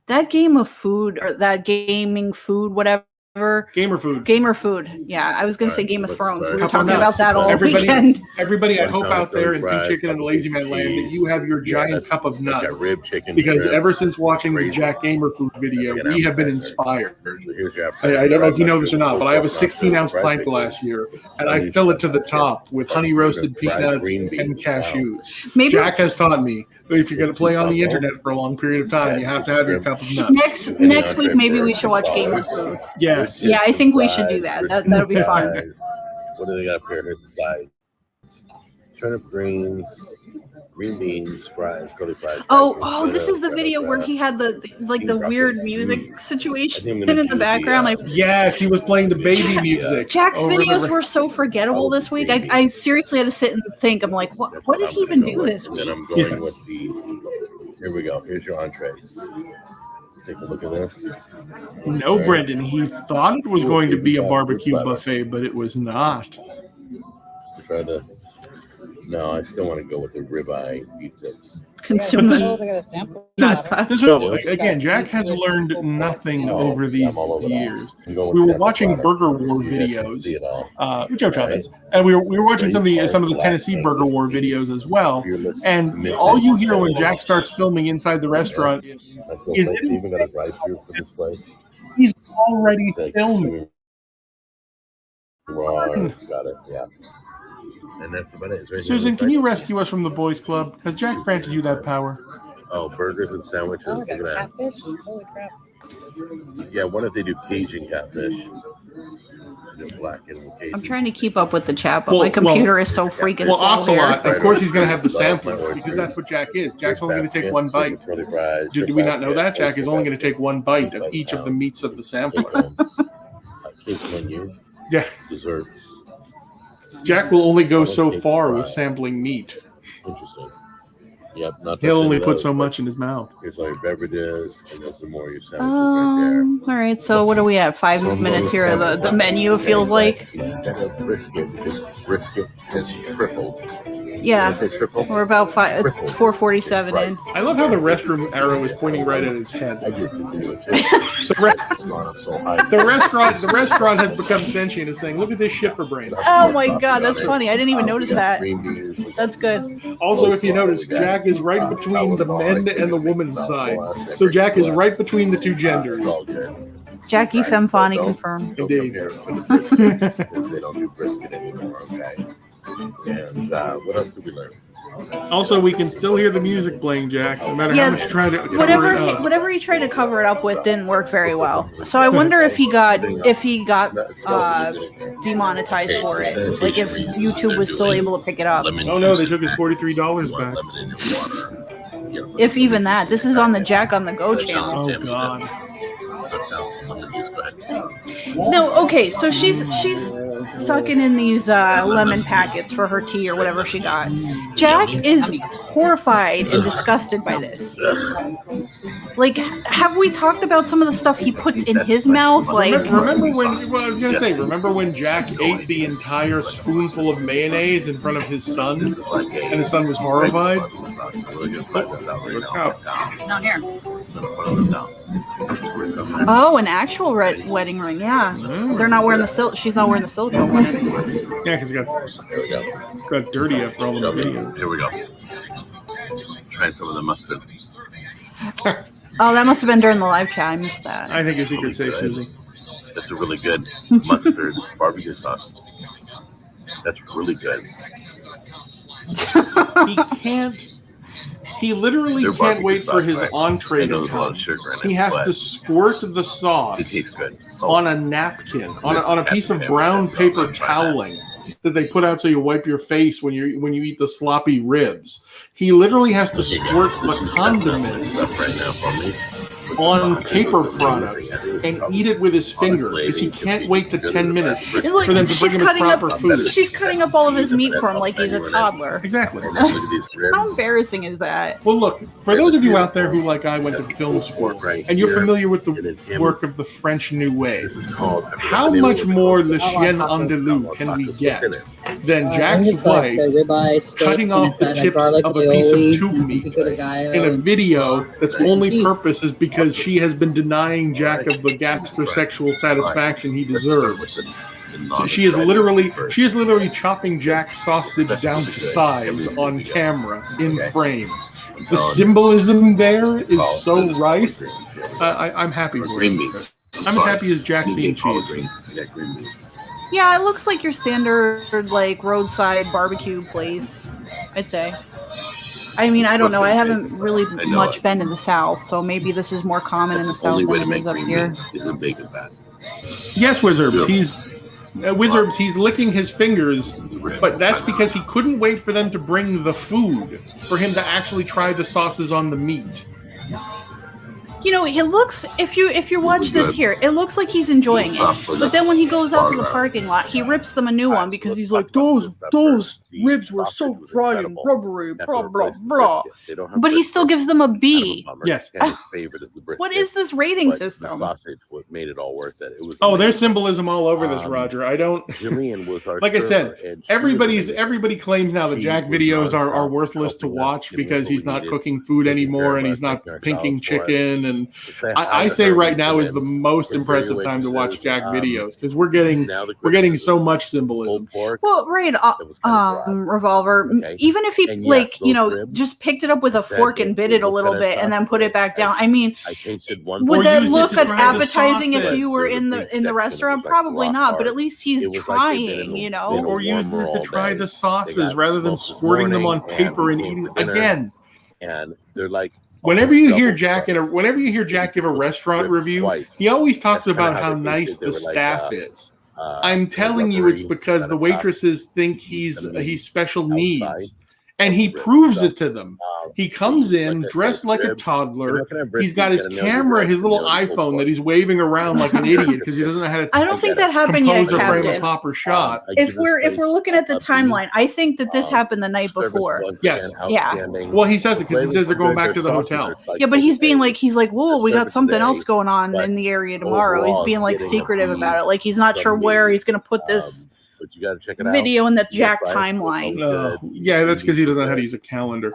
That game of food or that gaming food, whatever. Gamer food. Gamer food. Yeah, I was going to say Game of Thrones. We were Couple talking nuts. about that all weekend. Everybody, I hope out there in Pink Chicken and Lazy Man Land that you have your giant cup of nuts. Rib, chicken, Because shrimp. ever since watching the Jack Gamer Food video, we have been inspired. Here's your I don't know if you know this or not, but I have a 16-ounce pint glass here, and I fill it to the top with honey roasted peanuts and cashews. Maybe Jack has taught me that if you're going to play on the internet for a long period of time, you have to have your cup of nuts. next week maybe we should watch Gamer Food. Yes. Yeah, I think we should do that. That'll be fun. What do they got up here? Here's the sides. Turnip greens, green beans, fries, curly fries. Oh, this is the video where he had the weird music situation in the background. Like, Yes, he was playing the baby music. Jack's over videos the- were so forgettable this week. I seriously had to sit and think. I'm like, what did he even do this week? Then I'm going with the. Here we go. Here's your entrees. Take a look at this. No, Brendan, he thought it was going to be a barbecue buffet, but it was not. Try to. No, I still want to go with the ribeye beef tips. Consume Oh, the they got a sample. This was, again, Jack has learned nothing over these years. We were watching Burger War videos, with Joe Chavez, and we were watching some of the Tennessee Burger War videos as well. And all you hear when Jack starts filming inside the restaurant is even got a drive-through for this place. he's already filming. Raw, got it. Yeah. And that's about it. Right. Susan, can you rescue us from the boys' club? Has Jack granted you that power? Oh, burgers and sandwiches. Oh, Look I at got that. catfish. Holy crap. Yeah, what if they do Cajun catfish? Just black and Cajun. I'm trying to keep up with the chat, but Well- my computer is so freaking Well, slow here. Ocelot, of course, he's going to have the sampler because that's what Jack is. Jack's only going to take one bite. Do we not know that? Jack is only going to take one bite of each of the meats of the sampler. Cake menu, Yeah, desserts. Jack will only go so far with sampling meat. Interesting. Yep, not He'll only touching put those, so but much in his mouth. Here's all your beverages, and there's some more of your sandwiches All right, so what are we at? 5 minutes here of the menu, it feels like. Instead of brisket, because brisket has tripled. Yeah, Did they triple? we're about 5. It's 4:47 in. I love how the restroom arrow is pointing right at his I head. just continue it. The, rest, It's gone up so high. the restaurant has become sentient and saying, "Look at this shit for brains." Oh my God, that's funny. I didn't even notice that. Green beans, That's good. Also, if you notice, Jack is right between the men and the woman's side. So Jack is right between the two genders. It's all good. Jackie Femfani confirmed. Don't come Indeed. here for the brisket, because they don't do brisket anymore, okay? And what else did we learn? Also, we can still hear the music playing, Jack, no matter how much you try to cover it up. Whatever he tried to cover it up with didn't work very well. So I wonder if he got demonetized for it. Like if YouTube was still able to pick it up. Oh no, they took his $43 back. If even that. This is on the Jack on the Go channel. Oh God. No, okay, so she's sucking in these lemon packets for her tea or whatever she got. Jack is horrified and disgusted by this. Like, have we talked about some of the stuff he puts in his mouth? Like, remember when? Well, I was gonna say, remember when Jack ate the entire spoonful of mayonnaise in front of his son, and his son was horrified? Down here. oh, an actual wedding ring, yeah. They're not wearing the she's not wearing the silicone one anymore. Yeah, because it got dirty after all the video. Here we go. Try some of the mustard. Oh, that must have been during the live chat. I missed that. I think your secret's safe, Susie. That's a really good mustard barbecue sauce. That's really good. He can't. He literally Their can't barbecue wait for sauce, his right? entree I know to there's a lot of come. sugar in it. He has but to squirt the it sauce tastes good. on a napkin, on a piece of brown paper toweling that they put out so you wipe your face when you eat the sloppy ribs. He literally has to squirt the condiments stuff right now for me. on paper products and eat it with his finger because he can't wait the 10 minutes for them to bring him his proper food. She's cutting up all of his meat for him like he's a toddler. Exactly. How embarrassing is that? Well, look, for those of you out there who, like I, went to film school, and you're familiar with the work of the French New Wave, how much more Le Chien Andalou can we get than Jack's wife cutting off the tips of a piece of tube meat in a video that's only purpose is because she has been denying Jack of the gastrosexual satisfaction he deserves. So she is literally chopping Jack's sausage down to size on camera in frame. The symbolism there is so rife. I'm happy for it. I'm as happy as Jack seeing cheese. Yeah, it looks like your standard like roadside barbecue place, I'd say. I mean, I don't know. I haven't really much been in the South, so maybe this is more common in the South than it is up here. Yes, Wizards. He's licking his fingers, but that's because he couldn't wait for them to bring the food for him to actually try the sauces on the meat. You know, it looks, if you watch this here, it looks like he's enjoying it. But then when he goes out to the parking lot, he rips them a new one because he's like, those ribs were so dry and rubbery, blah, blah, blah. But he still gives them a B. Yes. What is this rating system? The sausage what made it all worth it. It was there's symbolism all over this, Roger. I don't. Jillian was our like I said, server, everybody claims now that Jack videos are worthless to watch because he's not cooking food anymore and he's not pinking chicken. And I say right now is the most impressive time to watch Jack videos because we're getting so much symbolism. Well, right, Revolver. Okay. Even if he ribs, just picked it up with a fork and bit it a little bit and then put it back down. I mean, I tasted one. would Or that used it look to as try the appetizing if sausage. you were in the restaurant? Probably not, but at least he's trying, you know. Or used it to try the sauces rather than squirting them on paper and eating again. And they're like. Whenever you hear Jack give a restaurant review, he always talks about how nice the staff is. I'm telling you, it's because the waitresses think he's special needs, and he proves it to them. He comes in dressed like a toddler. He's got his camera, his little iPhone that he's waving around like an idiot because he doesn't know how to. I don't think that happened yet, compose or frame a Captain. proper shot. If we're looking at the timeline, I think that this happened the night before. Yes. Yeah. Well, he says it because he says they're going back to the hotel. Yeah, but he's like, whoa, we got something else going on in the area tomorrow. He's being like secretive about it. Like he's not sure where he's going to put this But you got to check it out. video in the Jack timeline. Yeah, that's because he doesn't know how to use a calendar.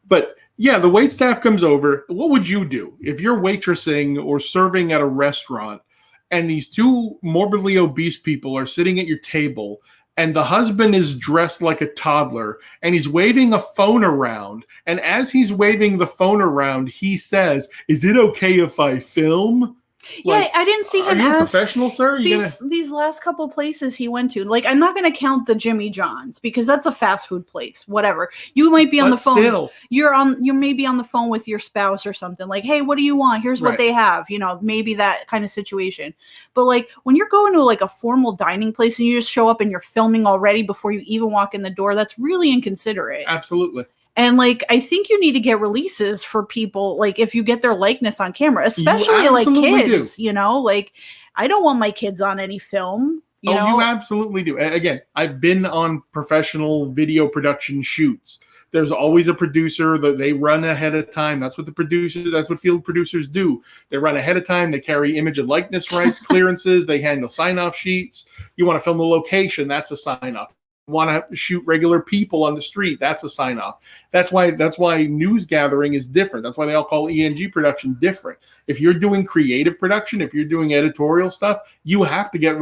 But yeah, the wait staff comes over. What would you do if you're waitressing or serving at a restaurant and these two morbidly obese people are sitting at your table and the husband is dressed like a toddler and he's waving a phone around, and as he's waving the phone around, he says, "Is it okay if I film?" Yeah, I didn't see him Are you a ask professional, sir? these last couple places he went to. Like, I'm not going to count the Jimmy John's because that's a fast food place. Whatever. You might be on the phone. Still. You may be on the phone with your spouse or something. Like, hey, what do you want? Here's what they have. You know, maybe that kind of situation. But like when you're going to like a formal dining place and you just show up and you're filming already before you even walk in the door, that's really inconsiderate. Absolutely. And like, I think you need to get releases for people, like if you get their likeness on camera, especially like kids, you know, like I don't want my kids on any film. You know? You absolutely do. Again, I've been on professional video production shoots. There's always a producer that they run ahead of time. That's what field producers do. They run ahead of time. They carry image and likeness rights, clearances. They handle sign-off sheets. You want to film the location. That's a sign-off. Want to shoot regular people on the street, that's a sign off. That's why news gathering is different. That's why they all call ENG production different. If you're doing creative production, if you're doing editorial stuff, you have to get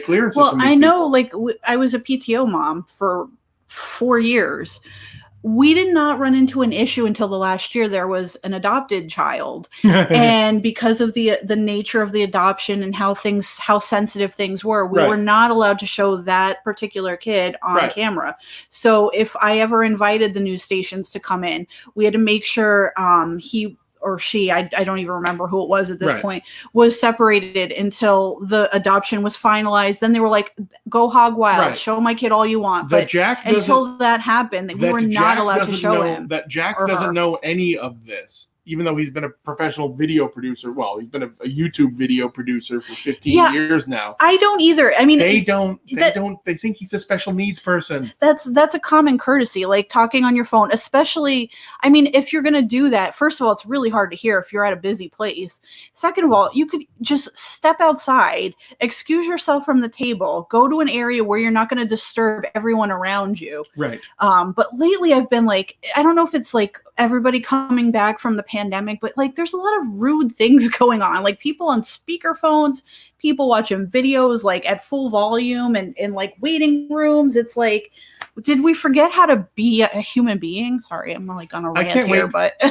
clearances. Well, from these I know, people. like I was a PTO mom for 4 years. we did not run into an issue until the last year. There was an adopted child, and because of the nature of the adoption and how sensitive things were, we were not allowed to show that particular kid on camera. So if I ever invited the news stations to come in, we had to make sure he or she, I don't even remember who it was at this point, was separated until the adoption was finalized. Then they were like, go hog wild, show my kid all you want. But until that happened, we were not allowed to show him. That Jack doesn't know any of this, even though he's been a professional video producer. Well, he's been a YouTube video producer for 15 years now. I don't either. I mean, they think he's a special needs person. That's a common courtesy, like talking on your phone, especially, I mean, if you're going to do that, first of all, it's really hard to hear if you're at a busy place. Second of all, you could just step outside, excuse yourself from the table, go to an area where you're not going to disturb everyone around you. Right. But lately I've been like, I don't know if it's like everybody coming back from the pandemic, but like there's a lot of rude things going on, like people on speakerphones, people watching videos like at full volume and in like waiting rooms. It's like, did we forget how to be a human being? Sorry, I'm like on a rant here, but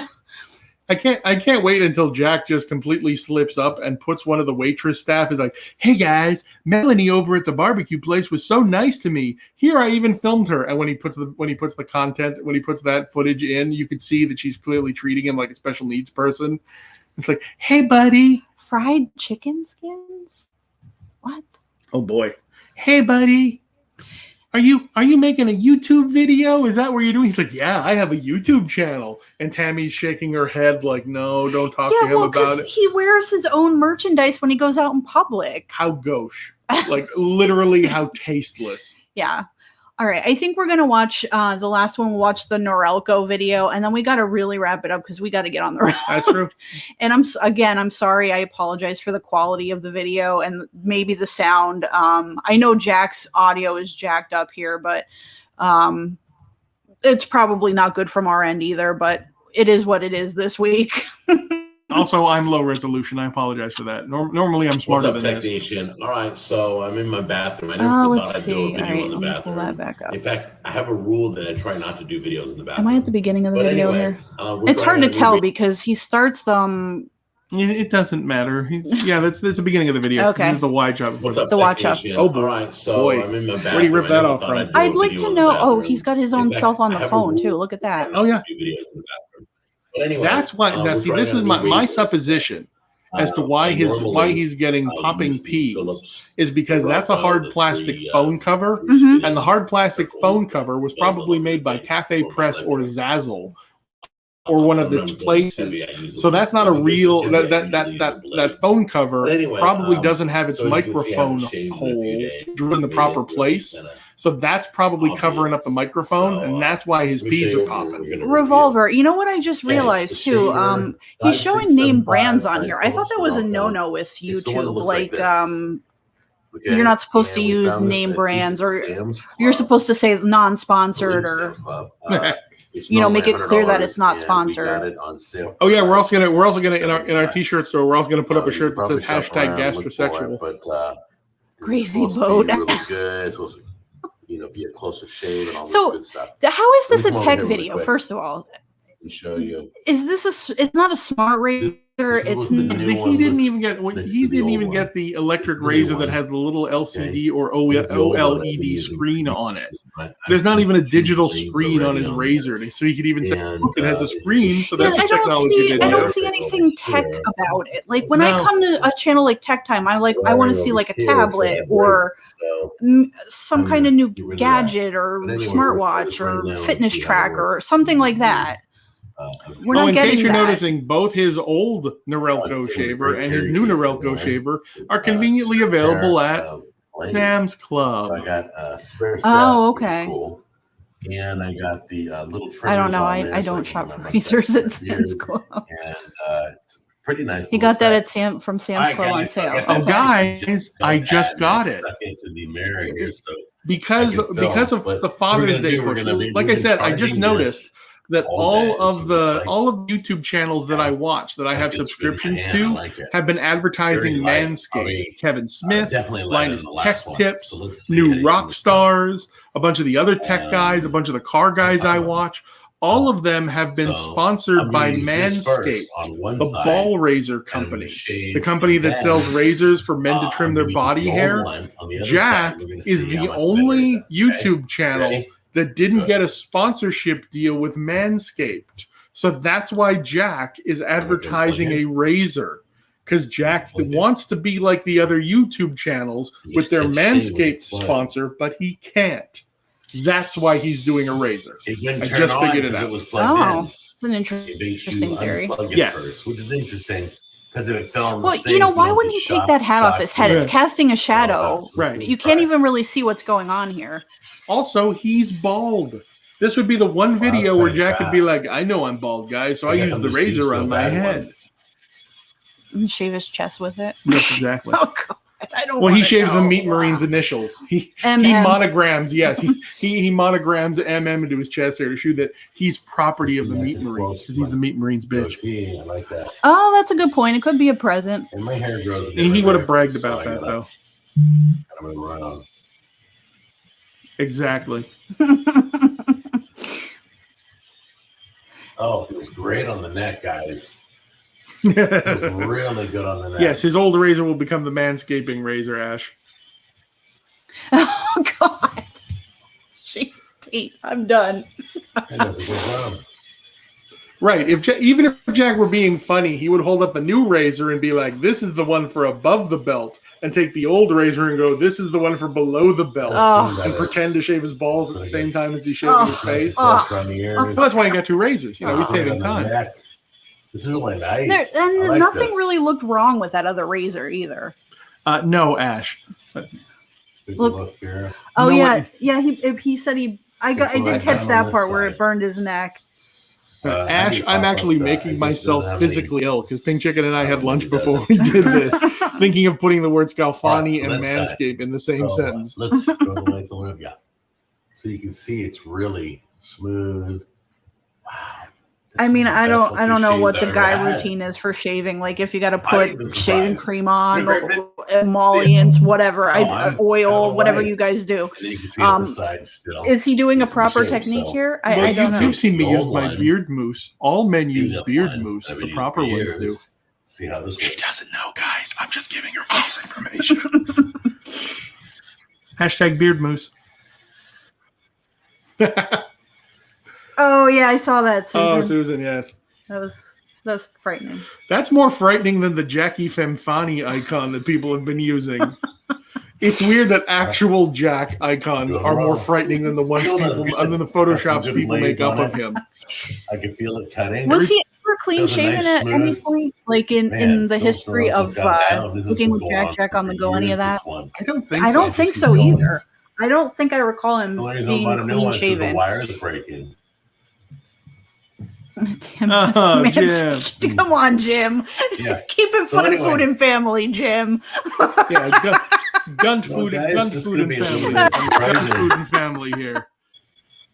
I can't wait until Jack just completely slips up and puts one of the waitress staff is like, hey guys, Melanie over at the barbecue place was so nice to me. Here, I even filmed her. And when he puts that footage in, you can see that she's clearly treating him like a special needs person. It's like, hey buddy. Fried chicken skins? What? Oh boy. Hey buddy. Are you making a YouTube video? Is that what you're doing? He's like, yeah, I have a YouTube channel. And Tammy's shaking her head like, no, don't talk to him about it. He wears his own merchandise when he goes out in public. How gauche. Like literally how tasteless. Yeah. All right. I think we're going to watch the last one. We'll watch the Norelco video, and then we got to really wrap it up because we got to get on the road. That's true. And I'm sorry. I apologize for the quality of the video and maybe the sound. I know Jack's audio is jacked up here, but it's probably not good from our end either, but it is what it is this week. Also, I'm low resolution. I apologize for that. Normally, I'm smarter than technician? This. All right, so I'm in my bathroom. I never thought I'd do a video in in the bathroom. Pull that back up. In fact, I have a rule that I try not to do videos in the bathroom. Am I at the beginning of the video here? It's hard to tell because he starts them. It doesn't matter. That's the beginning of the video. Okay. This is the wide shot. What's up, the watch up. Oh boy. All right, so I'm in my bathroom. Where do you rip that off from? I'd like to know. Oh, he's got his own self on the phone too. Look at that. Oh yeah. But anyway, that's why. This is my supposition as to why he's getting popping peas is because that's a hard plastic phone cover, and the hard plastic phone cover was probably made by Cafe Press or Zazzle or one of the places. So that's not a real that phone cover probably doesn't have its microphone hole drilled in the proper place. So that's probably covering up the microphone, and that's why his peas are popping. Revolver. You know what I just realized too? He's showing name brands on here. I thought that was a no-no with YouTube. Like, you're not supposed to use name brands, or you're supposed to say non-sponsored, or make it clear that it's not sponsored. Oh yeah, we're also gonna in our t-shirt store. We're also gonna put up a shirt that says #gastrosexual. Gravy boat. Really good. Be a closer shave and all this good stuff. How is this a tech video? First of all, show you. Is this it's not a smart razor? He didn't even get the electric razor that has the little LCD or OLED screen on it. There's not even a digital screen on his razor, so he could even say, "Look, it has a screen." So that's technology. I don't see anything tech about it. Like when I come to a channel like Tech Time, I want to see like a tablet or some kind of new gadget or smartwatch or fitness tracker or something like that. In case you're noticing, both his old Norelco shaver and his new Norelco shaver are conveniently available at Sam's Club. I got a spare set. Oh, okay. Cool. And I got the little trimmers. I don't know. I don't shop for razors at Sam's Club. And it's pretty nice. He got that from Sam's Club on sale. Oh, guys, I just got it. Into the mirror here, so because of the Father's Day push. Like I said, I just noticed that all of YouTube channels that I watch, that I have subscriptions to, have been advertising Manscaped. Kevin Smith, Linus Tech Tips, New Rock Stars, a bunch of the other tech guys, a bunch of the car guys I watch. All of them have been So, sponsored I'm by gonna use this first Manscaped, on one the side, ball razor and I'm gonna company, shave the company that again. sells razors for men to trim I'm their gonna use body the old hair. one on the other Jack side. We're gonna is see how the much better only it does, okay? YouTube channel Ready? that didn't Good. get a sponsorship deal with Manscaped. So that's why Jack is advertising a razor. Because Jack wants to be like the other YouTube channels with their Manscaped sponsor, but he can't. That's why he's doing a razor. I just figured it out. Oh, it's an interesting theory. Yes. First, which is interesting because if it fell on the Well, sink, you know, you why don't wouldn't get he take that hat off his head? It's Yeah. casting a shadow. Right. You can't even really see what's going on here. Also, he's bald. This would be the one video where Jack could be like, I know I'm bald, guys, so I use the razor on my head. And shave his chest with it. Yes, exactly. Oh, God. I don't Well, he wanna shaves the know. Meat Marine's initials. He MM. monograms, yes. He monograms MM into his chest hair to show that he's property of the Meat Marine because he's the Meat Marine's bitch. I like that. Oh, that's a good point. It could be a present. And my hair grows. And he would have bragged about that, though. Kind of around. Exactly. Oh, it was great on the neck, guys. It was really good on the neck. Yes, his old razor will become the manscaping razor, Ash. Oh, God. Jeez, Tate, I'm done. It does a good job. Right. Even if Jack were being funny, he would hold up a new razor and be like, this is the one for above the belt, and take the old razor and go, this is the one for below the belt, and pretend to shave his balls at the same time as he's shaving his face. Well, that's why he got two razors. You know, he's saving time. This is really nice. Nothing really looked wrong with that other razor either. No, Ash. Look, oh, yeah. Yeah, he said I did catch that part where it burned his neck. Ash, I'm actually making myself physically ill because Pink Chicken and I had lunch before we did this, thinking of putting the word Scalfani and Manscaped in the same sentence. Let's go to the left. Yeah. So you can see it's really smooth. Wow. I mean, I don't know what the guy routine is for shaving. Like if you got to put shaving cream on, emollients, whatever, oil, whatever you guys do. Is he doing a proper technique here? I don't know. You've seen me use my beard mousse. All men use beard mousse. The proper ones do. See how this works. She doesn't know, guys. I'm just giving her false information. Hashtag beard mousse. Oh yeah, I saw that, Susan. Oh, Susan, yes. That was frightening. That's more frightening than the Jackie Femfani icon that people have been using. It's weird that actual Jack icons are more frightening than the ones than the photoshops people make up of him. I can feel it cutting. Was he ever clean shaven at any point, like in the history of looking with Jack on the go? Any of that? I don't think. I don't think so either. I don't think I recall him being clean shaven. Wires are breaking. Damn, Jim. Come on, Jim. Yeah. Keep it fun, food, and family, Jim. Yeah, gun food and family. Gun food and family here.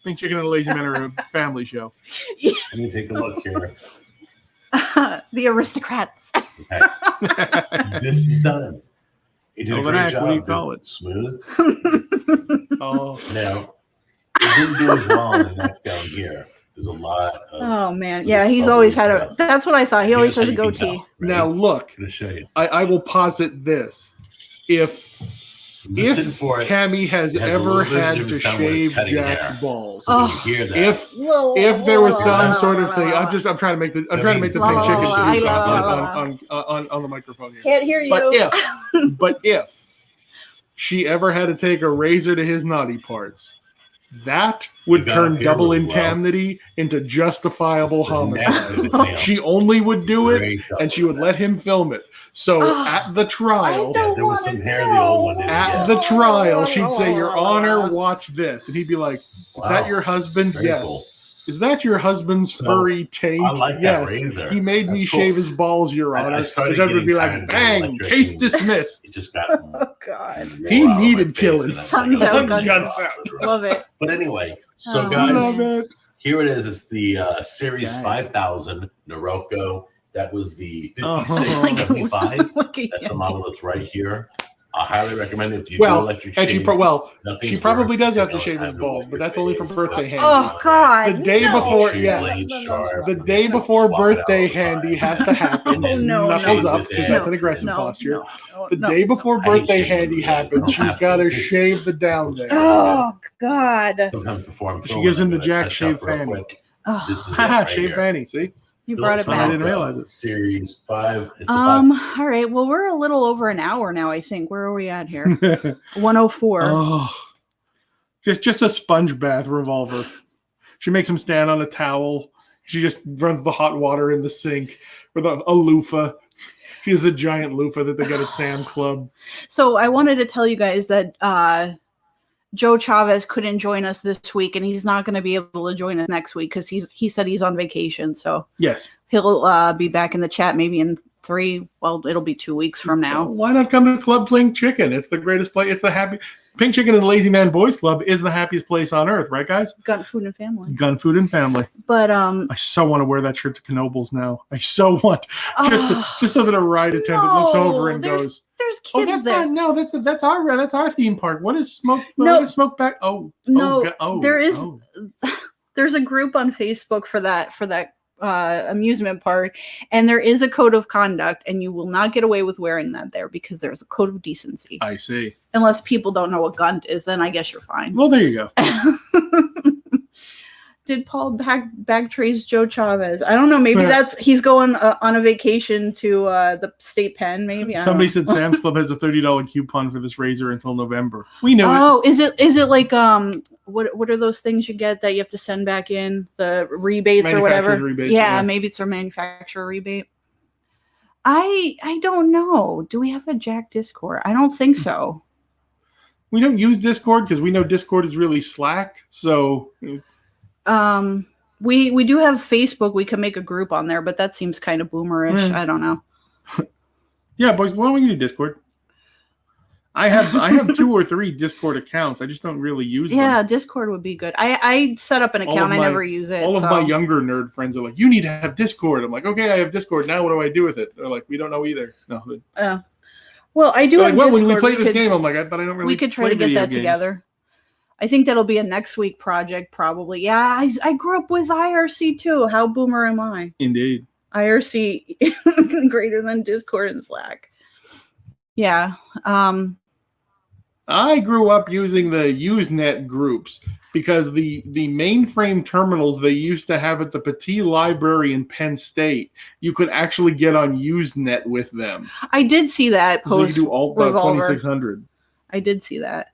Pink Chicken and the Lazy Men are a family show. Yeah. Let me take a look here. The aristocrats. Okay. This is done. You did a great job. What do you call it? Smooth. Oh. Now, it didn't do as well on the neck down here. There's a lot of. Oh man, yeah, he's always had a. That's what I thought. He always has a goatee. Now look, I'm gonna show you. I will posit this: if Tammy has ever had to shave Jack's balls, if there was some sort of thing, I'm trying to make the Pink Chicken on the microphone here. Can't hear you. But if she ever had to take a razor to his naughty parts, that would turn double indemnity into justifiable homicide. She only would do it, and she would let him film it. So at the trial, there was some hair the old one didn't at the trial, she'd say, "Your Honor, watch this," and he'd be like, "Is that your husband?" Very yes. cool. Is that your husband's furry taint? I like that yes. razor. He made me cool. shave his balls, Your Honor. The judge would be like, "Bang! Case dismissed." It just got. Oh God. He needed killing. Sun's out, guns out. Love it. But anyway, so guys, here it is. It's the Series 5000 Norelco. That was the 5675. That's the model that's right here. I highly recommend it. If you Well, do electric and shave, she nothing's probably worse does than have to shave his having balls, to but wash that's your only for face. birthday handy. Oh God! The day no. before, Shave yes. blades sharp, The and day then before swap it out birthday all the time. handy has to happen. Oh, no, Knuckles no. up, because that's an aggressive No, posture. no, The no. day before I hate birthday shaving handy blades. I happens, don't she's have got to to. shave the down there. Oh God! Sometimes before I'm She filming, gives him I'm the gonna Jack touch shave up real fanny. quick. Oh, This is it Haha, right shave here. fanny. See? you brought it Philip back. I didn't realize it. Series 5. It's the 5. All right. Well, we're a little over an hour now, I think. Where are we at here? 104. Oh, just a sponge bath revolver. She makes him stand on a towel. She just runs the hot water in the sink with a loofah. She has a giant loofah that they get at Sam's Club. So I wanted to tell you guys that Joe Chavez couldn't join us this week, and he's not going to be able to join us next week because he said he's on vacation. So Yes. he'll be back in the chat maybe in 3. Well, it'll be 2 weeks from now. Why not come to Club Pink Chicken? It's the greatest place. It's the happy Pink Chicken and the Lazy Man Boys Club is the happiest place on earth, right, guys? Gun, food, and family. Gun, food, and family. But I so want to wear that shirt to Knobles now. I so want just so that a ride attendant no, looks over and there's- goes, there's "Oh, kids that's there. not. No, that's our theme park. What is smoke? No. What is smoke back? There's a group on Facebook for that amusement park, and there is a code of conduct, and you will not get away with wearing that there because there's a code of decency. I see. Unless people don't know what gunt is, then I guess you're fine. Well, there you go. Did Paul backtrace Joe Chavez? I don't know. Maybe he's going on a vacation to the state pen. Maybe Somebody said Sam's Club has a $30 coupon for this razor until November. We know it. Oh, is it like what are those things you get that you have to send back in, the rebates or whatever? Manufacturer's rebates, yeah, yeah. maybe it's a manufacturer rebate. I don't know. Do we have a Jack Discord? I don't think so. We don't use Discord because we know Discord is really slack. So we do have Facebook. We can make a group on there, but that seems kind of boomerish. I don't know. Yeah, boys, why don't we do Discord? I have 2 or 3 Discord accounts. I just don't really use them. Yeah, Discord would be good. I set up an account. I never use it. All of my younger nerd friends are like, "You need to have Discord." I'm like, "Okay, I have Discord. Now what do I do with it?" They're like, "We don't know either." No. Well, I do. Like, have when we Discord, play this game, I'm like, but I don't really. We could try to play get that video games. together. I think that'll be a next week project, probably. Yeah, I grew up with IRC too. How boomer am I? Indeed. IRC greater than Discord and Slack. Yeah. I grew up using the Usenet groups because the mainframe terminals they used to have at the Petit Library in Penn State, you could actually get on Usenet with them. I did see that post. So you could do Alt Revolver. 2600. I did see that.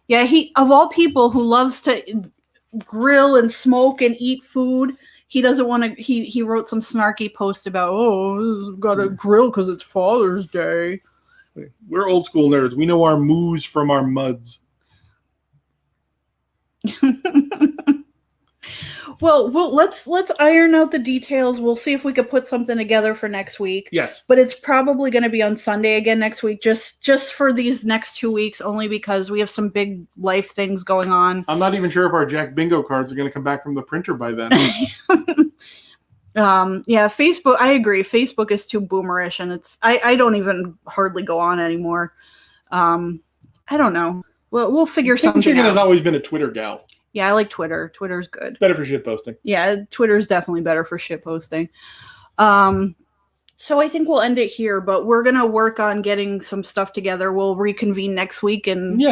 Yeah, he of all people who loves to grill and smoke and eat food, he doesn't want to. He wrote some snarky post about got to grill because it's Father's Day. We're old school nerds. We know our moos from our muds. Well, let's iron out the details. We'll see if we could put something together for next week. Yes. But it's probably going to be on Sunday again next week, just for these next 2 weeks, only because we have some big life things going on. I'm not even sure if our Jack Bingo cards are going to come back from the printer by then. Yeah, Facebook. I agree. Facebook is too boomerish, and I don't even hardly go on anymore. I don't know. We'll figure something Chicken out. has always been a Twitter gal. Yeah, I like Twitter. Twitter's good. Better for shit posting. Yeah, Twitter's definitely better for shit posting. So I think we'll end it here, but we're gonna work on getting some stuff together. We'll reconvene next week and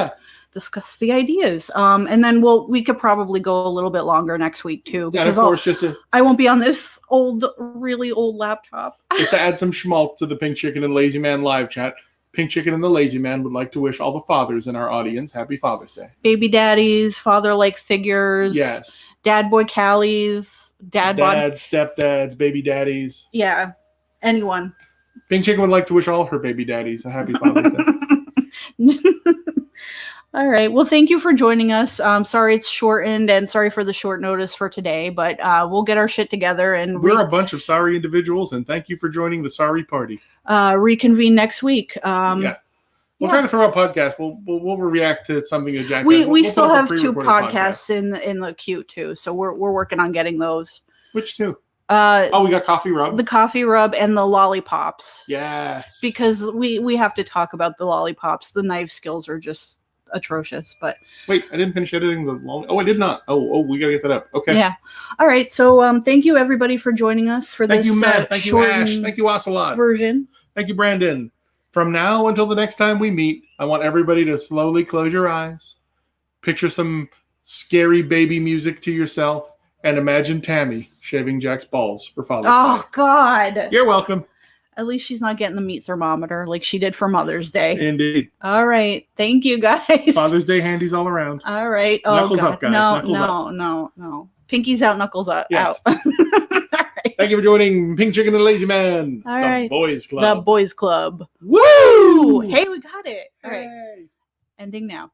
discuss the ideas. And then we could probably go a little bit longer next week too. Yeah, of course, I won't be on this really old laptop. Just to add some schmaltz to the Pink Chicken and Lazy Man live chat. Pink Chicken and the Lazy Man would like to wish all the fathers in our audience happy Father's Day. Baby daddies, father-like figures. Yes. Dad boy Callies. Dads, stepdads, baby daddies. Yeah. Anyone. Pink Chicken would like to wish all her baby daddies a happy Father's Day. All right. Well, thank you for joining us. Sorry it's shortened and sorry for the short notice for today, but we'll get our shit together and we're a bunch of sorry individuals, and thank you for joining the sorry party. Reconvene next week. We'll try to throw a podcast. We'll react to something that Jack. We still have 2 podcasts in the queue too, so we're working on getting those. Which 2? Oh, we got coffee rub. The coffee rub and the lollipops. Yes. Because we have to talk about the lollipops. The knife skills are just atrocious. But wait, I didn't finish editing the lolly. Oh, I did not. Oh, we gotta get that up. Okay. yeah. All right. So thank you everybody for joining us for Thank this you, Matt. Thank you, Ash. shortened Thank you, Ocelot. version. Thank you, Brandon. From now until the next time we meet, I want everybody to slowly close your eyes, picture some scary baby music to yourself, and imagine Tammy shaving Jack's balls for Father's Oh Day. God. You're welcome. At least she's not getting the meat thermometer like she did for Mother's Day. Indeed. All right. Thank you guys. Father's Day handies all around. All right. Oh, Knuckles God. up, guys. No, Knuckles no, up. no. Pinkies out, knuckles out. Yes. Out. All right. Thank you for joining Pink Chicken and the Lazy Man. All the right. Boys The Club. Boys Club. Woo! Hey, we got it. All right. Hey. Ending now.